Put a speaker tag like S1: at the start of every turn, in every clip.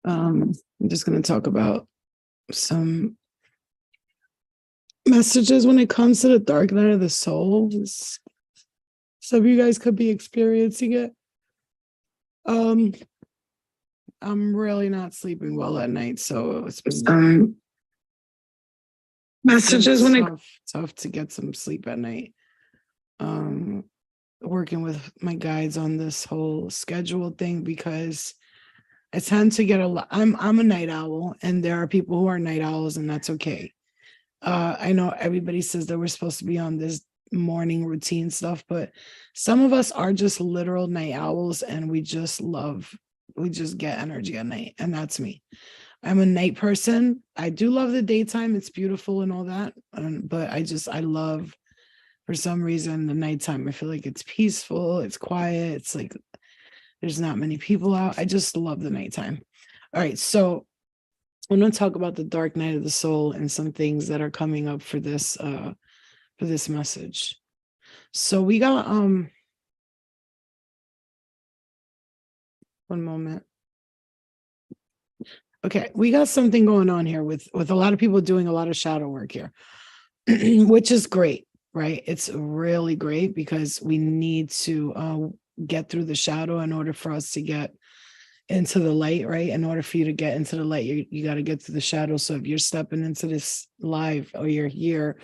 S1: I'm just going to talk about some messages when it comes to the dark night of the soul. Some of you guys could be experiencing it. I'm really not sleeping well at night, so it's been messages when it's tough to get some sleep at night. Working with my guides on this whole schedule thing because I tend to get a lot. I'm a night owl, and there are people who are night owls, and that's okay. I know everybody says that we're supposed to be on this morning routine stuff, but some of us are just literal night owls, and we just get energy at night, and that's me. I'm a night person. I do love the daytime. It's beautiful and all that, but I love, for some reason, the nighttime. I feel like it's peaceful, it's quiet, it's like there's not many people out. I just love the nighttime. All right, so I'm going to talk about the dark night of the soul and some things that are coming up for this message. So we got one moment. Okay, we got something going on here with a lot of people doing a lot of shadow work here, which is great, right? It's really great because we need to get through the shadow in order for us to get into the light, right? In order for you to get into the light, you got to get through the shadow. So if you're stepping into this live, or you're here,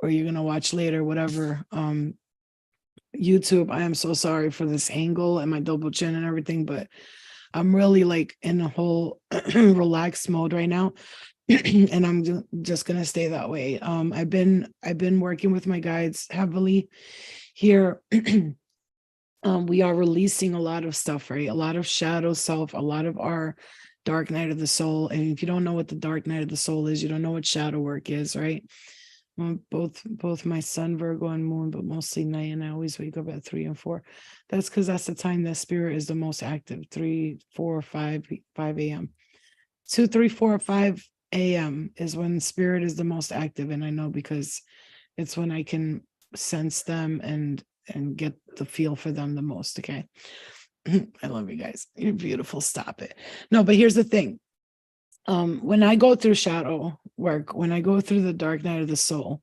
S1: or you're gonna watch later, whatever, YouTube, I am so sorry for this angle and my double chin and everything, but I'm really like in a whole relaxed mode right now. And I'm just gonna stay that way. I've been working with my guides heavily here. We are releasing a lot of stuff, right? A lot of shadow self, a lot of our dark night of the soul. And if you don't know what the dark night of the soul is, you don't know what shadow work is, right? Both my sun, Virgo, and moon, but mostly night, and I always wake up at 3 and 4. That's because that's the time that spirit is the most active. 3, 4, 5 a.m. 2, 3, 4, 5 a.m. is when spirit is the most active, and I know because it's when I can sense them and get the feel for them the most. Okay. I love you guys. You're beautiful. Stop it. No, but here's the thing. When I go through shadow work, when I go through the dark night of the soul,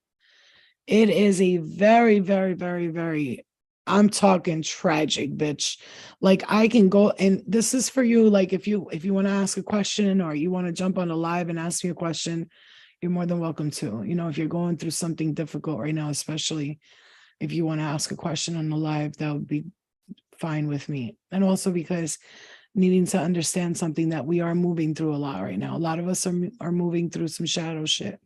S1: it is a very, very, very, very, I'm talking tragic, bitch. Like I can go, and this is for you. Like if you want to ask a question, or you want to jump on a live and ask me a question, you're more than welcome to. If you're going through something difficult right now, especially if you want to ask a question on the live, that would be fine with me. And also because needing to understand something that we are moving through a lot right now. A lot of us are moving through some shadow shit.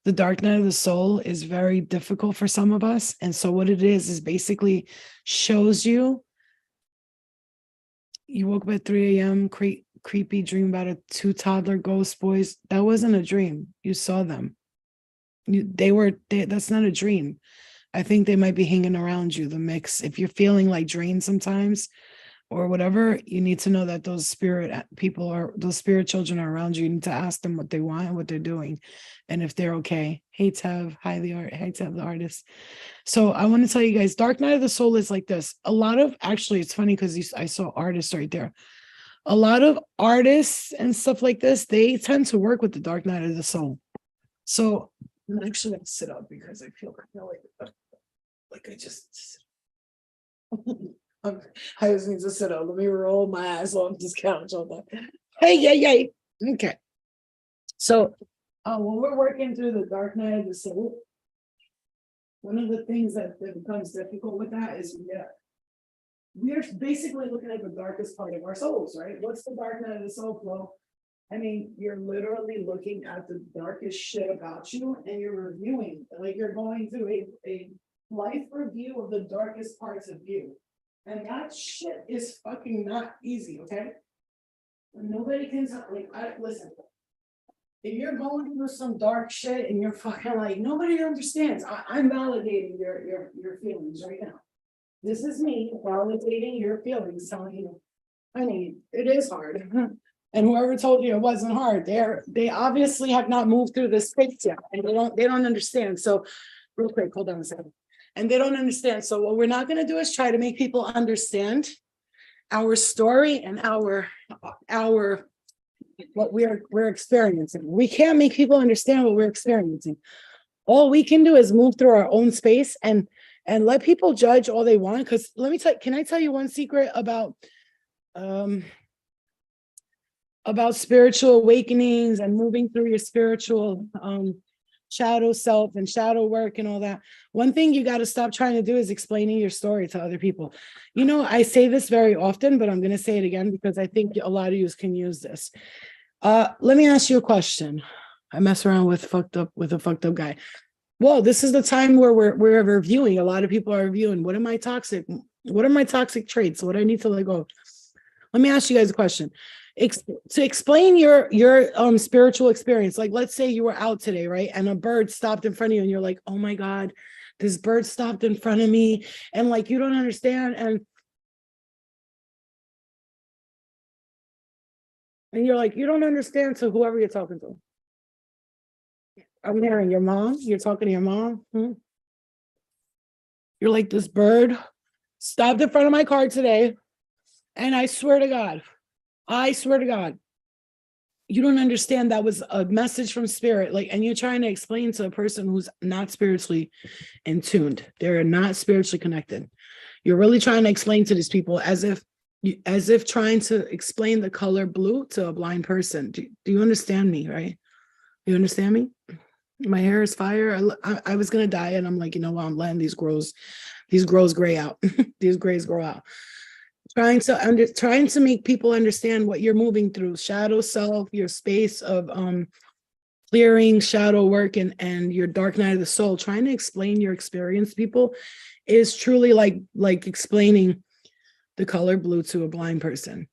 S1: The dark night of the soul is very difficult for some of us. And so what it is basically shows you woke up at 3 a.m., creepy dream about 2 toddler ghost boys. That wasn't a dream. You saw them. That's not a dream. I think they might be hanging around you, the mix. If you're feeling like drained sometimes or whatever, you need to know that those spirit children are around you. You need to ask them what they want and what they're doing, and if they're okay. Hey Tev, hey Tev, the artist. So I want to tell you guys, dark night of the soul is like this. Actually, it's funny because I saw artists right there. A lot of artists and stuff like this, they tend to work with the dark night of the soul. So I'm actually going to sit up because I feel like I just I just need to sit up. Let me roll my ass off this couch. Hey. Okay. So when we're working through the dark night of the soul, one of the things that becomes difficult with that is we're basically looking at the darkest part of our souls, right? What's the dark night of the soul, Flo? I mean, you're literally looking at the darkest shit about you, and you're reviewing, like you're going through a life review of the darkest parts of you. And that shit is fucking not easy, okay? And nobody can tell, listen, if you're going through some dark shit and you're fucking like, nobody understands, I'm validating your feelings right now. This is me validating your feelings, telling you, honey, it is hard. And whoever told you it wasn't hard, they obviously have not moved through this space yet, and they don't understand. So real quick, hold on a second. And they don't understand. So what we're not going to do is try to make people understand our story and our what we're experiencing. We can't make people understand what we're experiencing. All we can do is move through our own space and let people judge all they want. Because let me tell, can I tell you one secret um about spiritual awakenings and moving through your spiritual shadow self and shadow work and all that? One thing you got to stop trying to do is explaining your story to other people. You know, I say this very often, but I'm going to say it again because I think a lot of you can use this. Let me ask you a question. I mess around with a fucked up guy. Well, this is the time where we're reviewing. A lot of people are reviewing. What are my toxic traits? What I need to let go of? Let me ask you guys a question. To explain your spiritual experience, like let's say you were out today, right? And a bird stopped in front of you and you're like, oh my God, this bird stopped in front of me. And like, you don't understand. And you're like, you don't understand to whoever you're talking to. I'm hearing your mom. You're talking to your mom. You're like, this bird stopped in front of my car today. And I swear to God, you don't understand that was a message from spirit. Like, and you're trying to explain to a person who's not spiritually in tuned. They're not spiritually connected. You're really trying to explain to these people as if trying to explain the color blue to a blind person. Do you understand me, right? You understand me? My hair is fire. I was gonna dye it. I'm like, you know what? I'm letting these grows gray out. These grays grow out. Trying to make people understand what you're moving through. Shadow self, your space of clearing shadow work and your dark night of the soul. Trying to explain your experience, people, is truly like explaining the color blue to a blind person.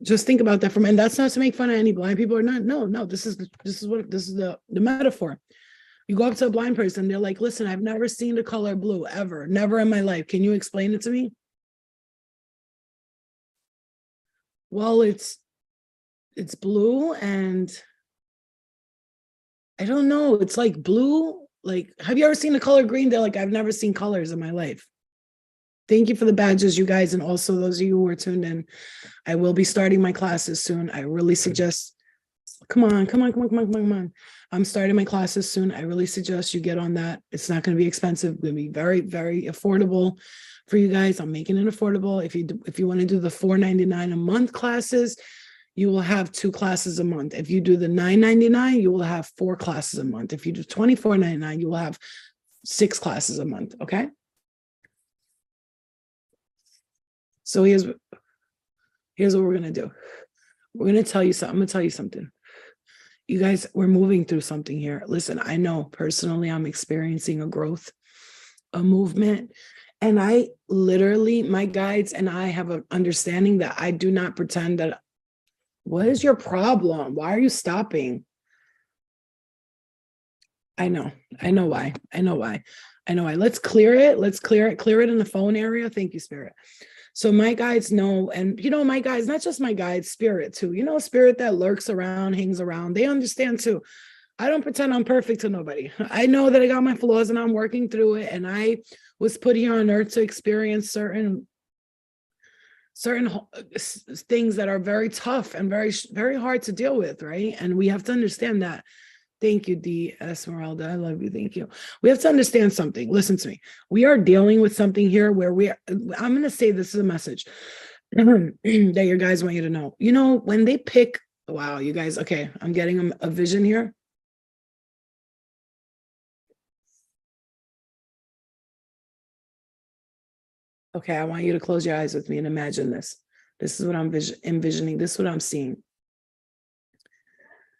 S1: Just think about that and that's not to make fun of any blind people or not. No, this is the metaphor. You go up to a blind person, they're like, listen, I've never seen the color blue ever, never in my life. Can you explain it to me? Well, it's blue and I don't know. It's like blue. Like, have you ever seen the color green? They're like, I've never seen colors in my life. Thank you for the badges, you guys. And also those of you who are tuned in. I will be starting my classes soon. I really suggest, come on. I'm starting my classes soon. I really suggest you get on that. It's not going to be expensive. It's going to be very, very affordable for you guys. I'm making it affordable. If you want to do the $4.99 a month classes, you will have 2 classes a month. If you do the $9.99, you will have 4 classes a month. If you do $24.99, you will have 6 classes a month. Okay. So here's what we're going to do. We're going to tell you something. I'm going to tell you something. You guys, we're moving through something here. Listen, I know personally I'm experiencing a growth, a movement. And I literally, my guides and I have an understanding that I do not pretend that, what is your problem? Why are you stopping? I know why. Let's clear it. Clear it in the phone area. Thank you, Spirit. So my guides know, and my guides, not just my guides, spirit too, spirit that lurks around, hangs around, they understand too. I don't pretend I'm perfect to nobody. I know that I got my flaws and I'm working through it. And I was put here on earth to experience certain things that are very tough and very, very hard to deal with, right? And we have to understand that. Thank you, D. Esmeralda. I love you. Thank you. We have to understand something. Listen to me. We are dealing with something here where I'm going to say this is a message that your guys want you to know. When they pick, wow, you guys, okay, I'm getting a vision here. Okay, I want you to close your eyes with me and imagine this. This is what I'm envisioning. This is what I'm seeing.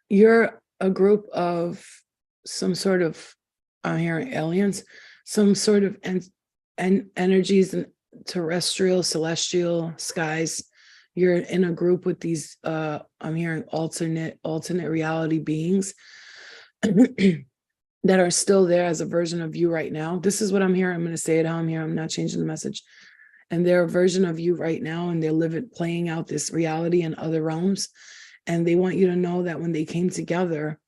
S1: You're a group of some sort of, I'm hearing aliens, some sort of energies and terrestrial, celestial skies. You're in a group with these, I'm hearing alternate reality beings that are still there as a version of you right now. This is what I'm hearing. I'm going to say it how I'm here. I'm not changing the message. And they're a version of you right now, and they're playing out this reality in other realms. And they want you to know that when they came together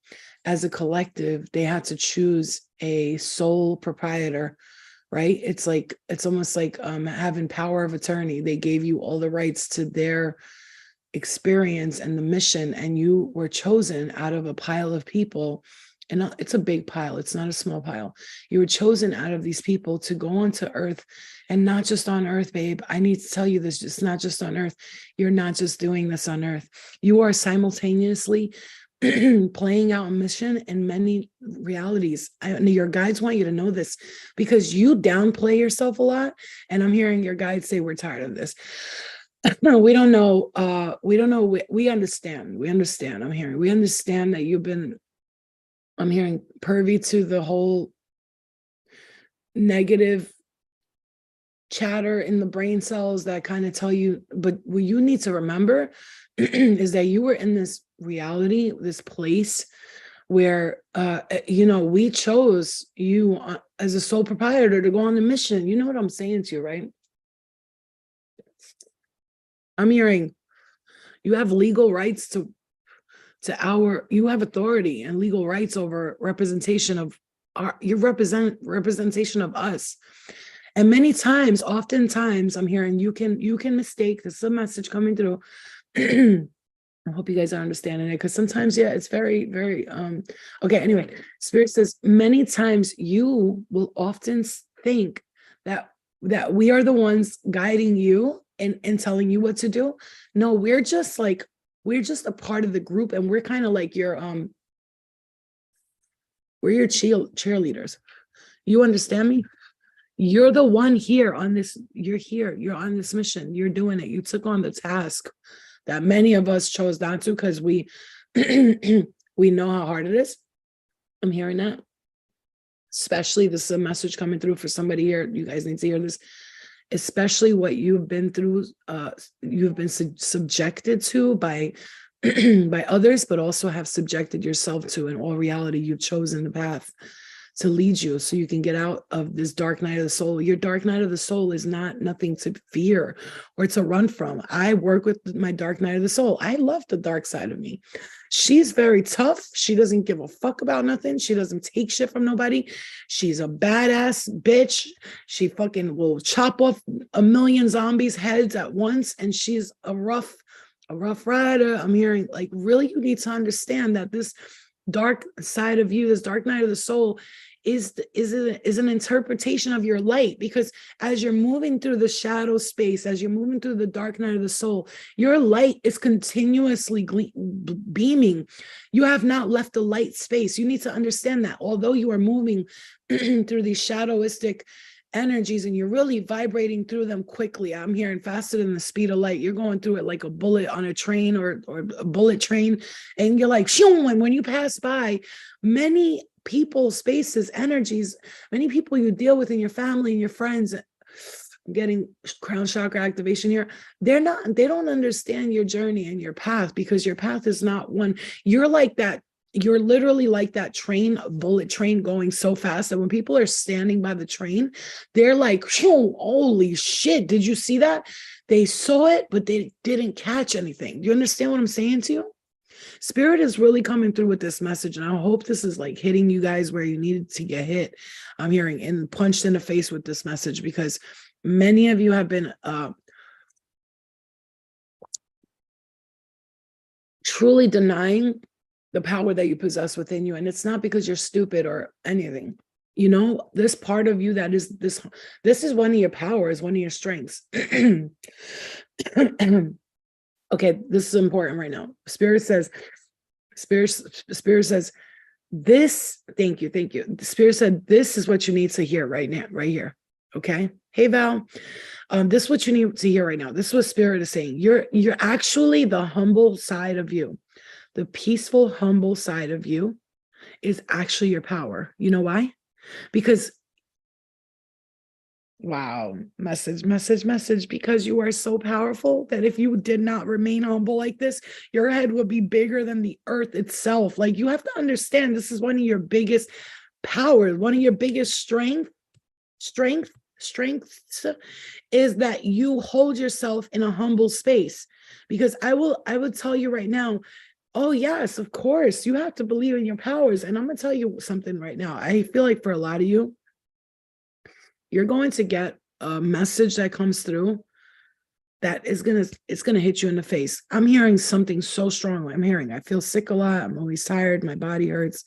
S1: as a collective, they had to choose a sole proprietor, right? It's almost like having power of attorney. They gave you all the rights to their experience and the mission, and you were chosen out of a pile of people. And it's a big pile, it's not a small pile. You were chosen out of these people to go onto earth, and not just on earth, babe. I need to tell you this, it's not just on earth. You're not just doing this on earth. You are simultaneously playing out a mission in many realities. Your guides want you to know this, because you downplay yourself a lot. And I'm hearing your guides say, we're tired of this. No, we don't know. We don't know. We understand. We understand. We understand that you've been, I'm hearing, privy to the whole negative chatter in the brain cells that kind of tell you, but what you need to remember is that you were in this reality, this place where, we chose you as a sole proprietor to go on the mission. You know what I'm saying to you, right? I'm hearing you have legal rights you have authority and legal rights over representation of representation of us. And many times, oftentimes, I'm hearing you can mistake, this is a message coming through. I hope you guys are understanding it, because sometimes, yeah, it's very, very, okay, anyway, Spirit says many times you will often think that we are the ones guiding you and telling you what to do. No, we're just a part of the group, and we're kind of like we're your cheerleaders. You understand me? You're the one here on this, you're here, you're on this mission, you're doing it. You took on the task that many of us chose not to, because we we know how hard it is. I'm hearing that. Especially, this is a message coming through for somebody here. You guys need to hear this. Especially what you've been through, you've been subjected to by by others, but also have subjected yourself to. In all reality, you've chosen the path to lead you so you can get out of this dark night of the soul. Your dark night of the soul is nothing to fear or to run from. I work with my dark night of the soul. I love the dark side of me. She's very tough. She doesn't give a fuck about nothing. She doesn't take shit from nobody. She's a badass bitch. She fucking will chop off a million zombies' heads at once. And she's a rough rider. I'm hearing, like, really, you need to understand that this dark side of you, this dark night of the soul, is an interpretation of your light. Because as you're moving through the shadow space, as you're moving through the dark night of the soul, your light is continuously beaming. You have not left the light space. You need to understand that although you are moving through these shadowistic energies and you're really vibrating through them quickly, I'm hearing faster than the speed of light. You're going through it like a bullet on a train, or a bullet train, and you're like, shoo, and when you pass by many people, spaces, energies, many people you deal with in your family and your friends, I'm getting crown chakra activation here. They don't understand your journey and your path, because your path is not one. You're like that. You're literally like that train, a bullet train, going so fast that when people are standing by the train, they're like, holy shit, did you see that? They saw it, but they didn't catch anything. Do you understand what I'm saying to you? Spirit is really coming through with this message, and I hope this is like hitting you guys where you needed to get hit. I'm hearing and punched in the face with this message, because many of you have been truly denying the power that you possess within you. And it's not because you're stupid or anything. This part of you that is this is one of your powers, one of your strengths. Okay, this is important right now. Spirit says this. Thank you. The Spirit said, this is what you need to hear right now, right here. Okay. Hey, Val, this is what you need to hear right now. This is what Spirit is saying. You're actually the humble side of you. The peaceful, humble side of you is actually your power. You know why? Because, wow, message, because you are so powerful that if you did not remain humble like this, your head would be bigger than the earth itself. Like, you have to understand, this is one of your biggest powers, one of your biggest strengths is that you hold yourself in a humble space. Because I would tell you right now, oh, yes, of course, you have to believe in your powers. And I'm going to tell you something right now. I feel like for a lot of you, you're going to get a message that comes through that is it's gonna hit you in the face. I'm hearing something so strong. I feel sick a lot. I'm always tired. My body hurts.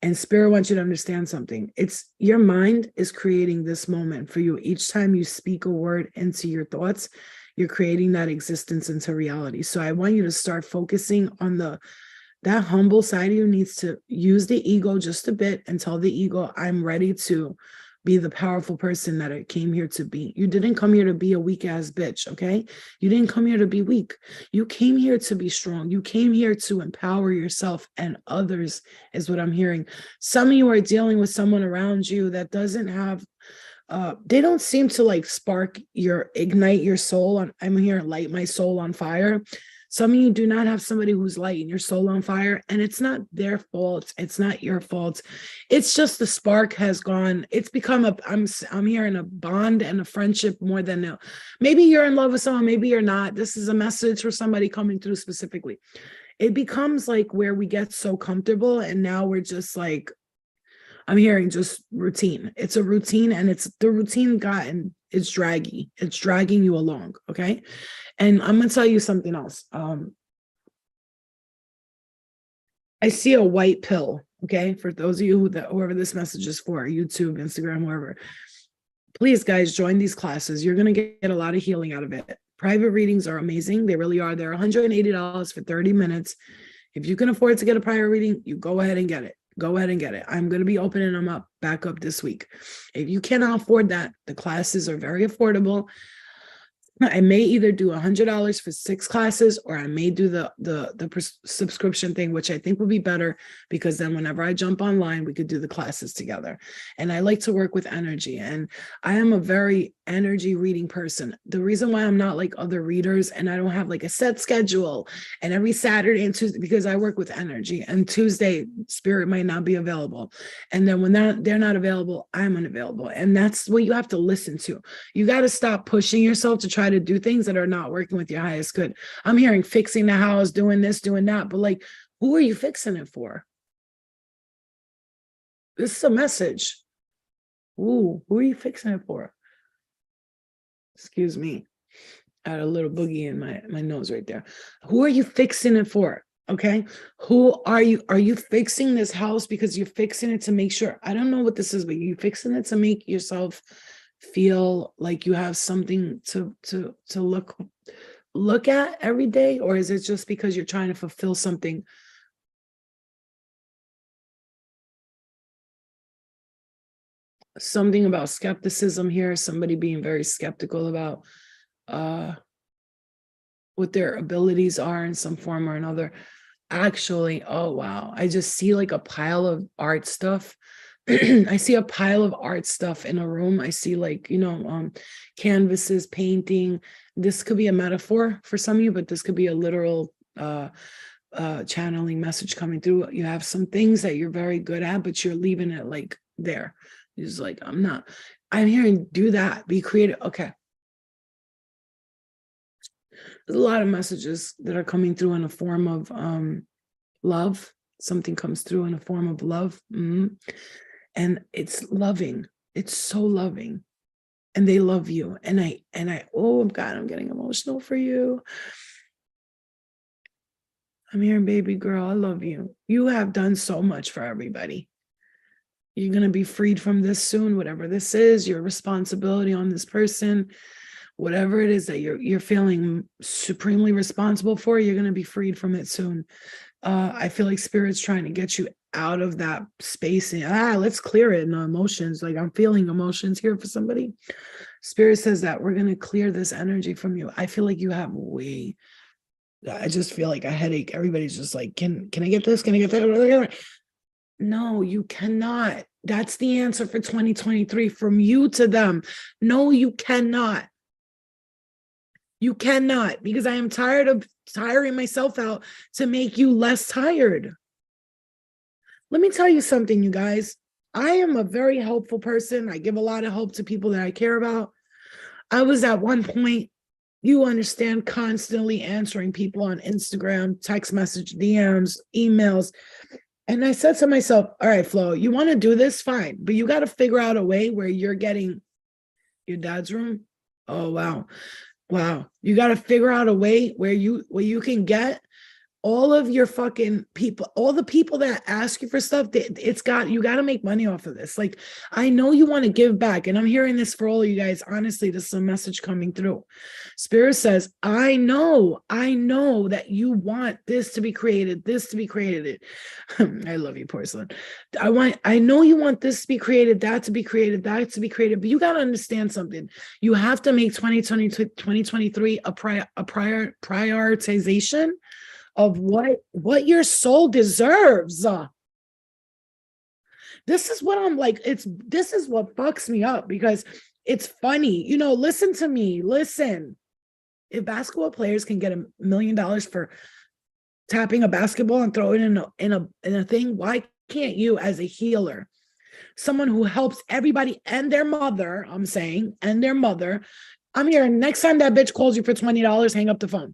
S1: And spirit wants you to understand something. It's your mind is creating this moment for you. Each time you speak a word into your thoughts, you're creating that existence into reality. So I want you to start focusing on that humble side of you needs to use the ego just a bit and tell the ego, I'm ready to be the powerful person that I came here to be. You didn't come here to be a weak ass bitch, okay? You didn't come here to be weak. You came here to be strong. You came here to empower yourself and others, is what I'm hearing. Some of you are dealing with someone around you that doesn't have they don't seem to like ignite your soul. I'm here, light my soul on fire. Some of you do not have somebody who's lighting your soul on fire, and it's not their fault. It's not your fault. It's just the spark has gone. It's become I'm hearing a bond and a friendship more than maybe you're in love with someone, maybe you're not. This is a message for somebody coming through specifically. It becomes like where we get so comfortable, and now we're just like, I'm hearing just routine. It's a routine, and it's the routine it's draggy. It's dragging you along. Okay. And I'm going to tell you something else. I see a white pill. Okay. For those of you whoever this message is for, YouTube, Instagram, wherever, please guys, join these classes. You're going to get a lot of healing out of it. Private readings are amazing. They really are. They're $180 for 30 minutes. If you can afford to get a private reading, you go ahead and get it. Go ahead and get it. I'm going to be opening them back up this week. If you cannot afford that, the classes are very affordable. I may either do $100 for 6 classes, or I may do the subscription thing, which I think will be better, because then whenever I jump online, we could do the classes together. And I like to work with energy, and I am a very energy reading person. The reason why I'm not like other readers and I don't have like a set schedule and every Saturday and Tuesday, because I work with energy, and Tuesday spirit might not be available. And then when they're not available, I'm unavailable. And that's what you have to listen to. You got to stop pushing yourself to try to do things that are not working with your highest good. I'm hearing fixing the house, doing this, doing that, but like, who are you fixing it for? This is a message. Ooh, who are you fixing it for? Excuse me. I had a little boogie in my nose right there. Who are you fixing it for? Okay. Who are you? Are you fixing this house because you're fixing it to make sure? I don't know what this is, but you fixing it to make yourself feel like you have something to look at every day? Or is it just because you're trying to fulfill something? Something about skepticism here, somebody being very skeptical about what their abilities are in some form or another. Actually, oh wow, I just see like a pile of art stuff. I see a pile of art stuff in a room. I see like, canvases, painting. This could be a metaphor for some of you, but this could be a literal channeling message coming through. You have some things that you're very good at, but you're leaving it like there. It's like, I'm hearing do that, be creative. Okay. There's a lot of messages that are coming through in a form of love. Something comes through in a form of love. And it's loving. It's so loving. And they love you. And I, oh God, I'm getting emotional for you. I'm hearing, baby girl, I love you. You have done so much for everybody. You're going to be freed from this soon, whatever this is, your responsibility on this person, whatever it is that you're feeling supremely responsible for, you're going to be freed from it soon. I feel like spirit's trying to get you out of that space and let's clear it in emotions. Like, I'm feeling emotions here for somebody. Spirit says that we're going to clear this energy from you. I feel like you have I just feel like a headache. Everybody's just like, can I get this? Can I get that? No, you cannot. That's the answer for 2023 from you to them. No, you cannot. You cannot, because I am tired of tiring myself out to make you less tired. Let me tell you something, you guys. I am a very helpful person. I give a lot of help to people that I care about. I was at one point, you understand, constantly answering people on Instagram, text message, DMs, emails. And I said to myself, all right, Flo, you want to do this? Fine. But you got to figure out a way where you're getting your dad's room. Oh, wow. Wow. You got to figure out a way where you can get all of your fucking people, all the people that ask you for stuff, you got to make money off of this. Like, I know you want to give back, and I'm hearing this for all of you guys. Honestly, this is a message coming through. Spirit says, I know that you want this to be created, this to be created. I love you, porcelain. I know you want this to be created, that to be created, that to be created, but you got to understand something. You have to make 2022, 2023 a prioritization of what your soul deserves. This is what I'm like, this is what fucks me up, because it's funny. Listen to me. Listen. If basketball players can get $1 million for tapping a basketball and throw it in a thing, why can't you, as a healer, someone who helps everybody and their mother, I'm hearing next time that bitch calls you for $20, hang up the phone.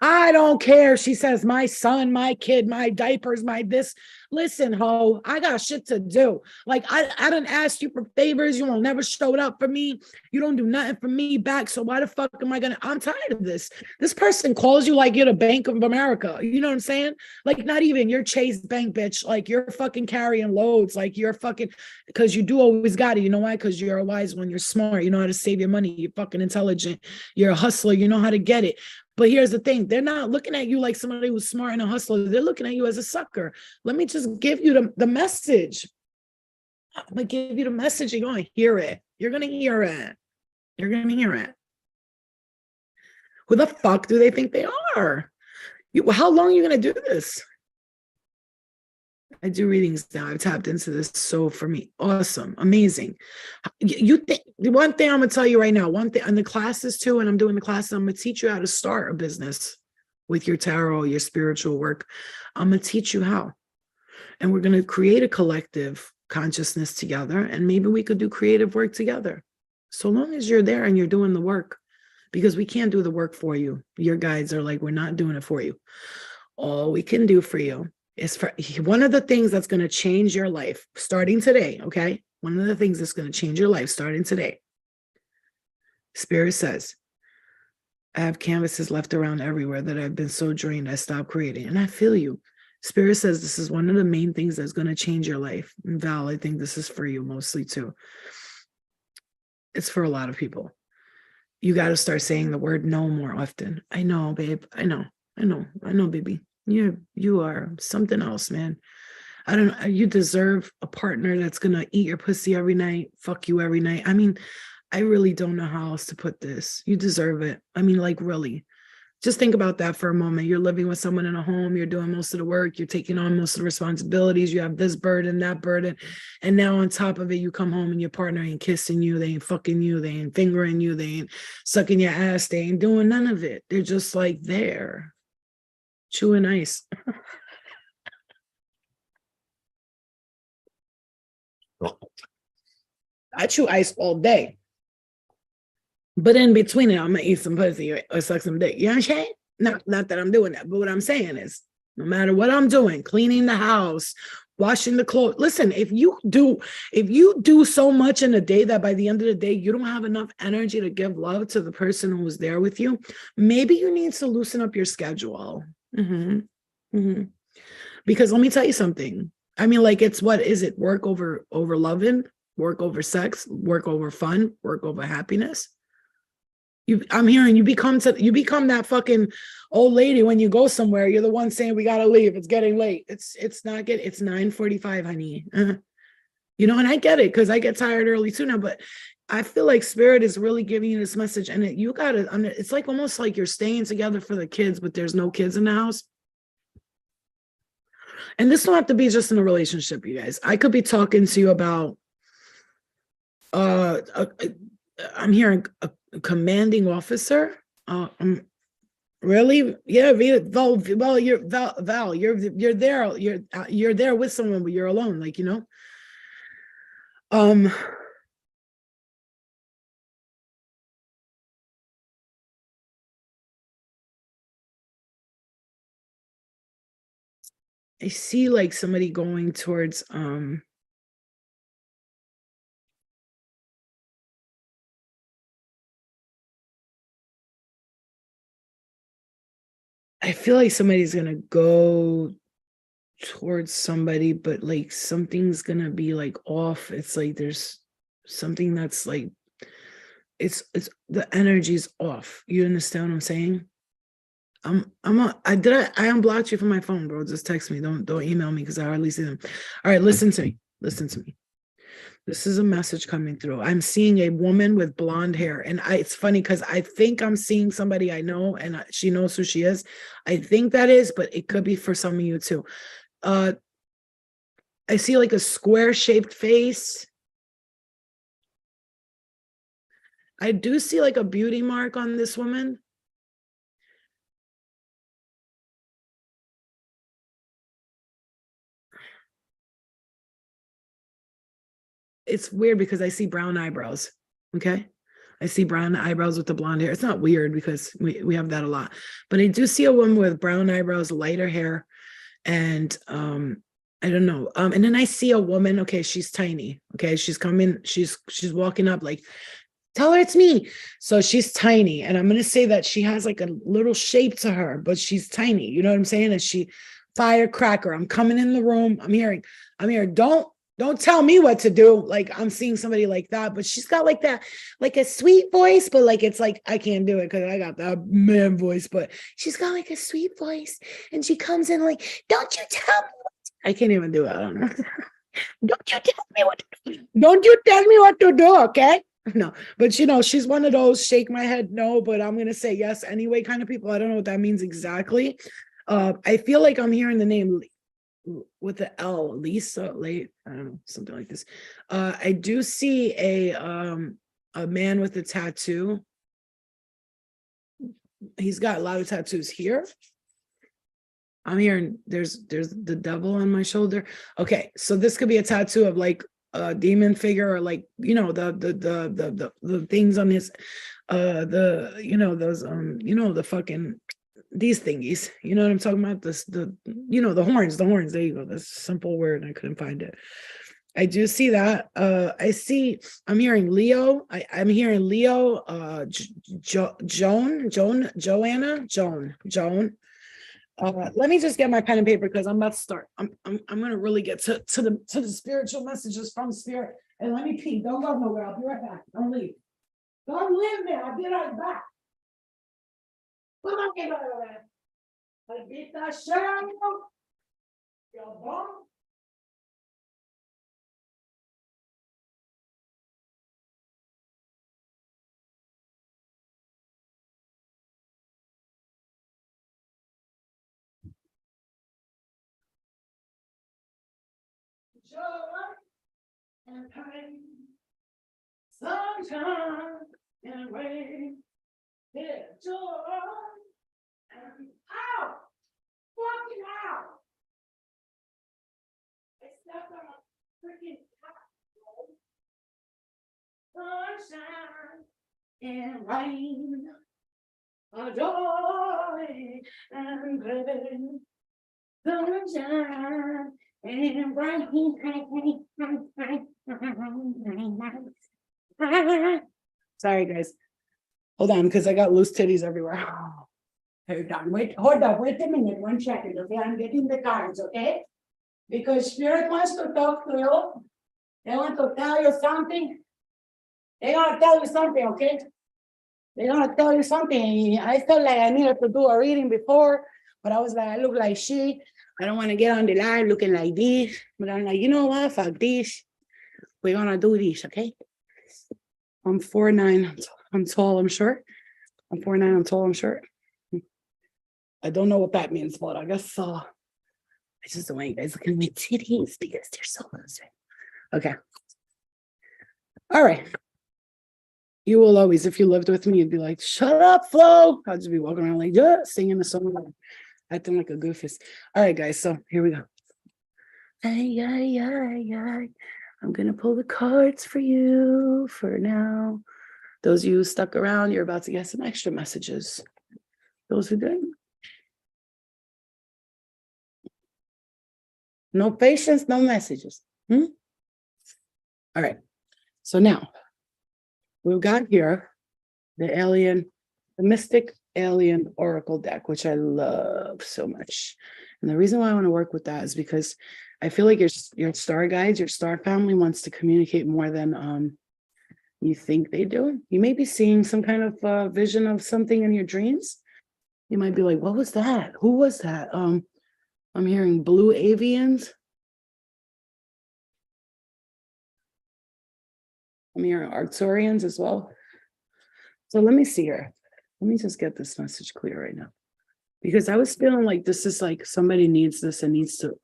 S1: I don't care. She says, my son, my kid, my diapers, my this. Listen, ho, I got shit to do. Like, I done asked you for favors. You don't never showed up for me. You don't do nothing for me back. So why the fuck am I I'm tired of this. This person calls you like you're the Bank of America. You know what I'm saying? Like, not even you're Chase Bank, bitch. Like, you're fucking carrying loads. Like, you're fucking, because you do always got it. You know why? Because you're a wise one. You're smart. You know how to save your money. You're fucking intelligent. You're a hustler. You know how to get it. But here's the thing. They're not looking at you like somebody who's smart and a hustler. They're looking at you as a sucker. Let me just give you the message. I'm going to give you the message. You're going to hear it. You're going to hear it. You're going to hear it. Who the fuck do they think they are? How long are you going to do this? I do readings now. I've tapped into this. So for me, awesome, amazing. You think one thing I'm gonna tell you right now, one thing, and the classes too, and I'm doing the classes, I'm gonna teach you how to start a business with your tarot, your spiritual work. I'm gonna teach you how. And we're gonna create a collective consciousness together, and maybe we could do creative work together. So long as you're there and you're doing the work, because we can't do the work for you. Your guides are like, we're not doing it for you. All we can do for you is for one of the things that's going to change your life starting today. Okay. One of the things that's going to change your life starting today. Spirit says, I have canvases left around everywhere that I've been so drained, I stopped creating. And I feel you. Spirit says this is one of the main things that's going to change your life. And Val, I think this is for you mostly too. It's for a lot of people. You got to start saying the word no more often. I know, babe. I know, baby. You are something else, man. I don't know. You deserve a partner that's going to eat your pussy every night, fuck you every night. I mean, I really don't know how else to put this. You deserve it. I mean, like, really. Just think about that for a moment. You're living with someone in a home. You're doing most of the work. You're taking on most of the responsibilities. You have this burden, that burden. And now on top of it, you come home and your partner ain't kissing you. They ain't fucking you. They ain't fingering you. They ain't sucking your ass. They ain't doing none of it. They're just like there. Chewing ice. I chew ice all day. But in between it, I'm going to eat some pussy or suck some dick. You know what I'm saying? Not that I'm doing that. But what I'm saying is, no matter what I'm doing, cleaning the house, washing the clothes. Listen, if you do so much in a day that by the end of the day, you don't have enough energy to give love to the person who was there with you, maybe you need to loosen up your schedule. Because let me tell you something. I mean, like, it's what is it? Work over loving, work over sex, work over fun, work over happiness. I'm hearing you become that fucking old lady when you go somewhere. You're the one saying we gotta leave. It's getting late. It's 9:45, honey. You know, and I get it because I get tired early too now. But I feel like Spirit is really giving you this message, and you gotta. It's like almost like you're staying together for the kids, but there's no kids in the house. And this don't have to be just in a relationship, you guys. I could be talking to you about I'm hearing a commanding officer. Really? Yeah, well, you're Val, you're there, you're there with someone, but you're alone, like, you know. I see like somebody going towards I feel like somebody's gonna go towards somebody, but like something's gonna be like off. It's like there's something that's like it's the energy's off. You understand what I'm saying? I unblocked you from my phone, bro. Just text me. Don't email me because I hardly see them. All right, listen to me. Listen to me. This is a message coming through. I'm seeing a woman with blonde hair, and it's funny because I think I'm seeing somebody I know, and she knows who she is. I think that is, but it could be for some of you too. I see like a square shaped face. I do see like a beauty mark on this woman. It's weird because I see brown eyebrows. Okay. I see brown eyebrows with the blonde hair. It's not weird because we have that a lot. But I do see a woman with brown eyebrows, lighter hair, and I don't know. And then I see a woman, okay, she's tiny. Okay, she's coming, she's walking up like, tell her it's me. So she's tiny. And I'm gonna say that she has like a little shape to her, but she's tiny. You know what I'm saying? And she firecracker. I'm coming in the room. I'm hearing, don't tell me what to do. Like I'm seeing somebody like that, but she's got like that, like a sweet voice, but like it's like I can't do it because I got that man voice, but she's got like a sweet voice, and she comes in like, don't you tell me what I can't even do it. I don't know. Don't you tell me what to do. Don't you tell me what to do, okay? No, but you know, she's one of those shake my head no, but I'm gonna say yes anyway kind of people. I don't know what that means exactly. I feel like I'm hearing the name with the L, Lisa, late, I don't know, something like this. I do see a man with a tattoo. He's got a lot of tattoos here. I'm hearing there's the devil on my shoulder. Okay, so this could be a tattoo of like a demon figure, or like, you know, the things on his the, you know, those you know, the fucking these thingies, you know what I'm talking about? This, you know, the horns, there you go. That's a simple word. I couldn't find it. I do see that. I'm hearing Leo. I'm hearing Leo, Joan. Let me just get my pen and paper because I'm about to start. I'm gonna really get to the spiritual messages from spirit. And let me pee. Don't go nowhere. I'll be right back. Don't leave. Don't leave me. I'll be right back. Come on, get out of there. Maldita sea, your bomb. Joy and pain, sunshine and rain. Yeah, joy and out, fucking out. I stepped on a freaking sunshine and rain. A joy and pain, sunshine and rain. Sorry, guys. Hold on, because I got loose titties everywhere. Hold on, hold up, wait a minute, 1 second, okay? I'm getting the cards, okay? Because spirit wants to talk to you. They want to tell you something. They're gonna tell you something, okay? They're gonna tell you something. I felt like I needed to do a reading before, but I was like, I look like shit. I don't want to get on the live looking like this. But I'm like, you know what? Fuck this. We're gonna do this, okay? I'm 4'9". I'm tall, I'm short. I'm 4'9", I'm tall, I'm short. I don't know what that means, but I guess I just don't want you guys looking at my titties because they're so close. Okay. All right. You will always, if you lived with me, you'd be like, shut up, Flo. I'll just be walking around like, yeah, singing the song, acting like a goofus. All right, guys, so here we go. Ay, ay, ay, ay. I'm going to pull the cards for you for now. Those of you who stuck around, you're about to get some extra messages. Those who didn't. No patience, no messages. All right. So now we've got here the alien, the mystic Alien Oracle deck, which I love so much. And the reason why I want to work with that is because I feel like your star guides, your star family wants to communicate more than you think they do. You may be seeing some kind of vision of something in your dreams. You might be like, what was that? Who was that? I'm hearing blue avians. I'm hearing Arcturians as well. So let me see here. Let me just get this message clear right now. Because I was feeling like this is like somebody needs this and needs to,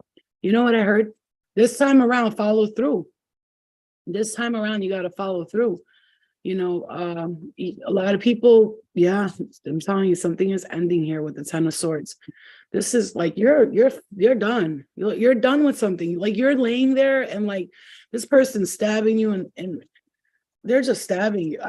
S1: you know what I heard? This time around, follow through. This time around, you got to follow through. You know, a lot of people, yeah, I'm telling you, something is ending here with the Ten of Swords. This is like you're done. You're done with something. Like you're laying there and like this person's stabbing you and they're just stabbing you.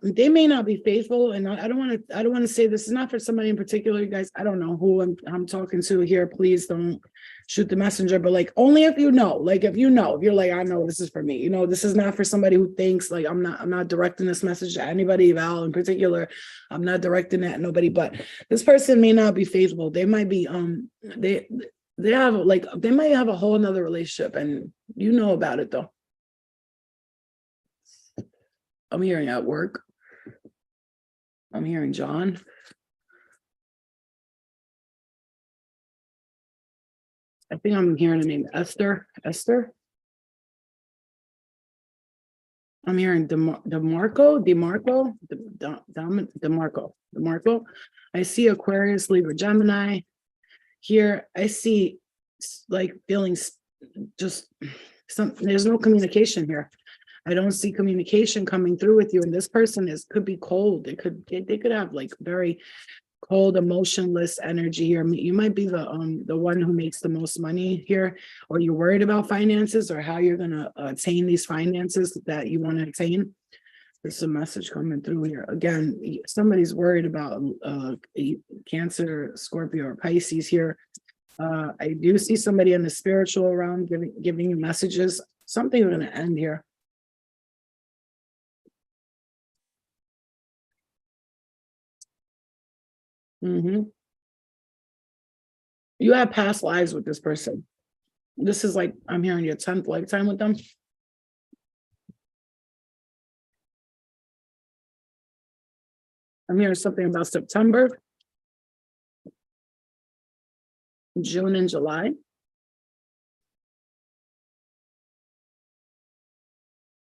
S1: They may not be faithful. And I don't want to say this is not for somebody in particular, you guys. I don't know who I'm talking to here. Please don't shoot the messenger, but like only if you know, like if you're like, I know this is for me, this is not for somebody who thinks like I'm not directing this message to anybody, Val in particular. I'm not directing it at nobody, but this person may not be faithful. They might be, they might have a whole nother relationship and you know about it though. I'm hearing at work. I'm hearing John. I think I'm hearing the name Esther. I'm hearing DeMarco. I see Aquarius, Libra, Gemini. Here, I see like feelings, just there's no communication here. I don't see communication coming through with you. And this person could be cold. They could have like very cold, emotionless energy here. You might be the one who makes the most money here, or you're worried about finances or how you're gonna attain these finances that you want to attain. There's a message coming through here. Again, somebody's worried about Cancer, Scorpio, or Pisces here. I do see somebody in the spiritual realm giving you messages. Something's gonna end here. You have past lives with this person. This is like, I'm hearing your 10th lifetime with them. I'm hearing something about September, June, and July.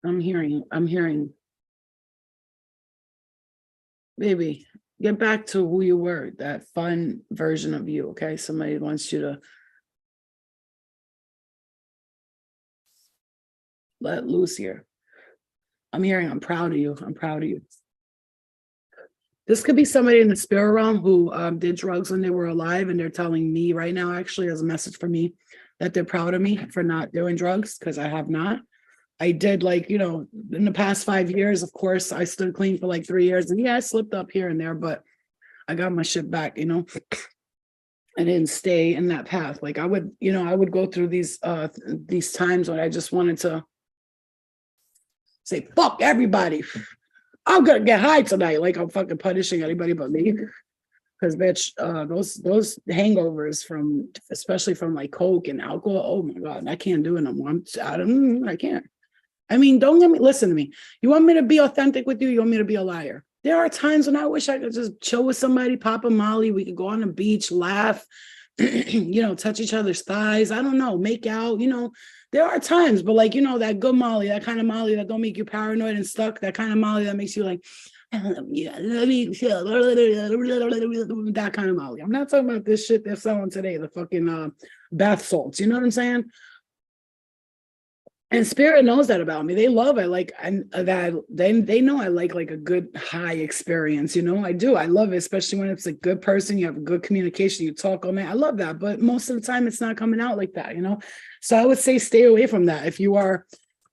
S1: I'm hearing, baby, get back to who you were, that fun version of you, okay? Somebody wants you to let loose here. I'm hearing, I'm proud of you. I'm proud of you. This could be somebody in the spirit realm who did drugs when they were alive, and they're telling me right now, actually, as a message for me, that they're proud of me for not doing drugs, because I have not. I did, like, in the past 5 years, of course, I stood clean for like 3 years. And yeah, I slipped up here and there, but I got my shit back, I didn't stay in that path. Like I would go through these times when I just wanted to say, fuck everybody. I'm gonna get high tonight. Like I'm fucking punishing anybody but me. Because bitch, those hangovers especially from like coke and alcohol, oh my God, I can't do it no more. I can't. I mean, listen to me. You want me to be authentic with you? You want me to be a liar? There are times when I wish I could just chill with somebody, pop a Molly. We could go on the beach, laugh, touch each other's thighs. I don't know, make out, there are times, but like, that good Molly, that kind of Molly that don't make you paranoid and stuck, that kind of Molly that makes you like, yeah, that kind of Molly. I'm not talking about this shit they're selling today, the fucking bath salts. You know what I'm saying? And spirit knows that about me. They love it. Like, and that they know I like a good high experience. I do. I love it, especially when it's a good person. You have good communication. You talk all night. I love that. But most of the time, it's not coming out like that. So I would say stay away from that if you are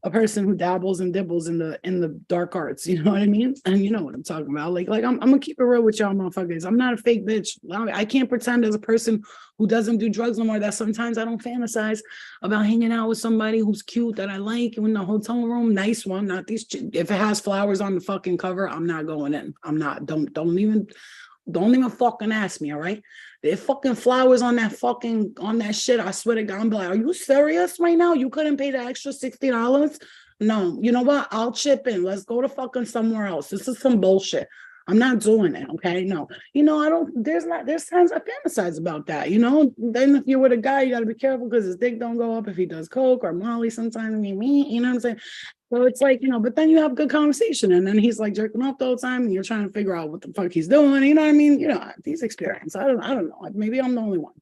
S1: a person who dabbles and dibbles in the dark arts. You know what I mean? And you know what I'm talking about. Like I'm gonna keep it real with y'all, motherfuckers. I'm not a fake bitch. I can't pretend as a person who doesn't do drugs no more that sometimes I don't fantasize about hanging out with somebody who's cute that I like in the hotel room. Nice one, not these. If it has flowers on the fucking cover, I'm not going in. I'm not. Don't even
S2: Don't even fucking ask me, all right? There fucking flowers on that shit. I swear to God, I'm like, are you serious right now? You couldn't pay the extra $60? No, you know what? I'll chip in. Let's go to fucking somewhere else. This is some bullshit. I'm not doing it. Okay. No, I don't, there's times I fantasize about that, Then if you're with a guy, you got to be careful because his dick don't go up if he does coke or Molly sometimes, you know what I'm saying? So it's like, but then you have good conversation and then he's like jerking off the whole time and you're trying to figure out what the fuck he's doing. You know what I mean? These experiences, I don't know. Maybe I'm the only one.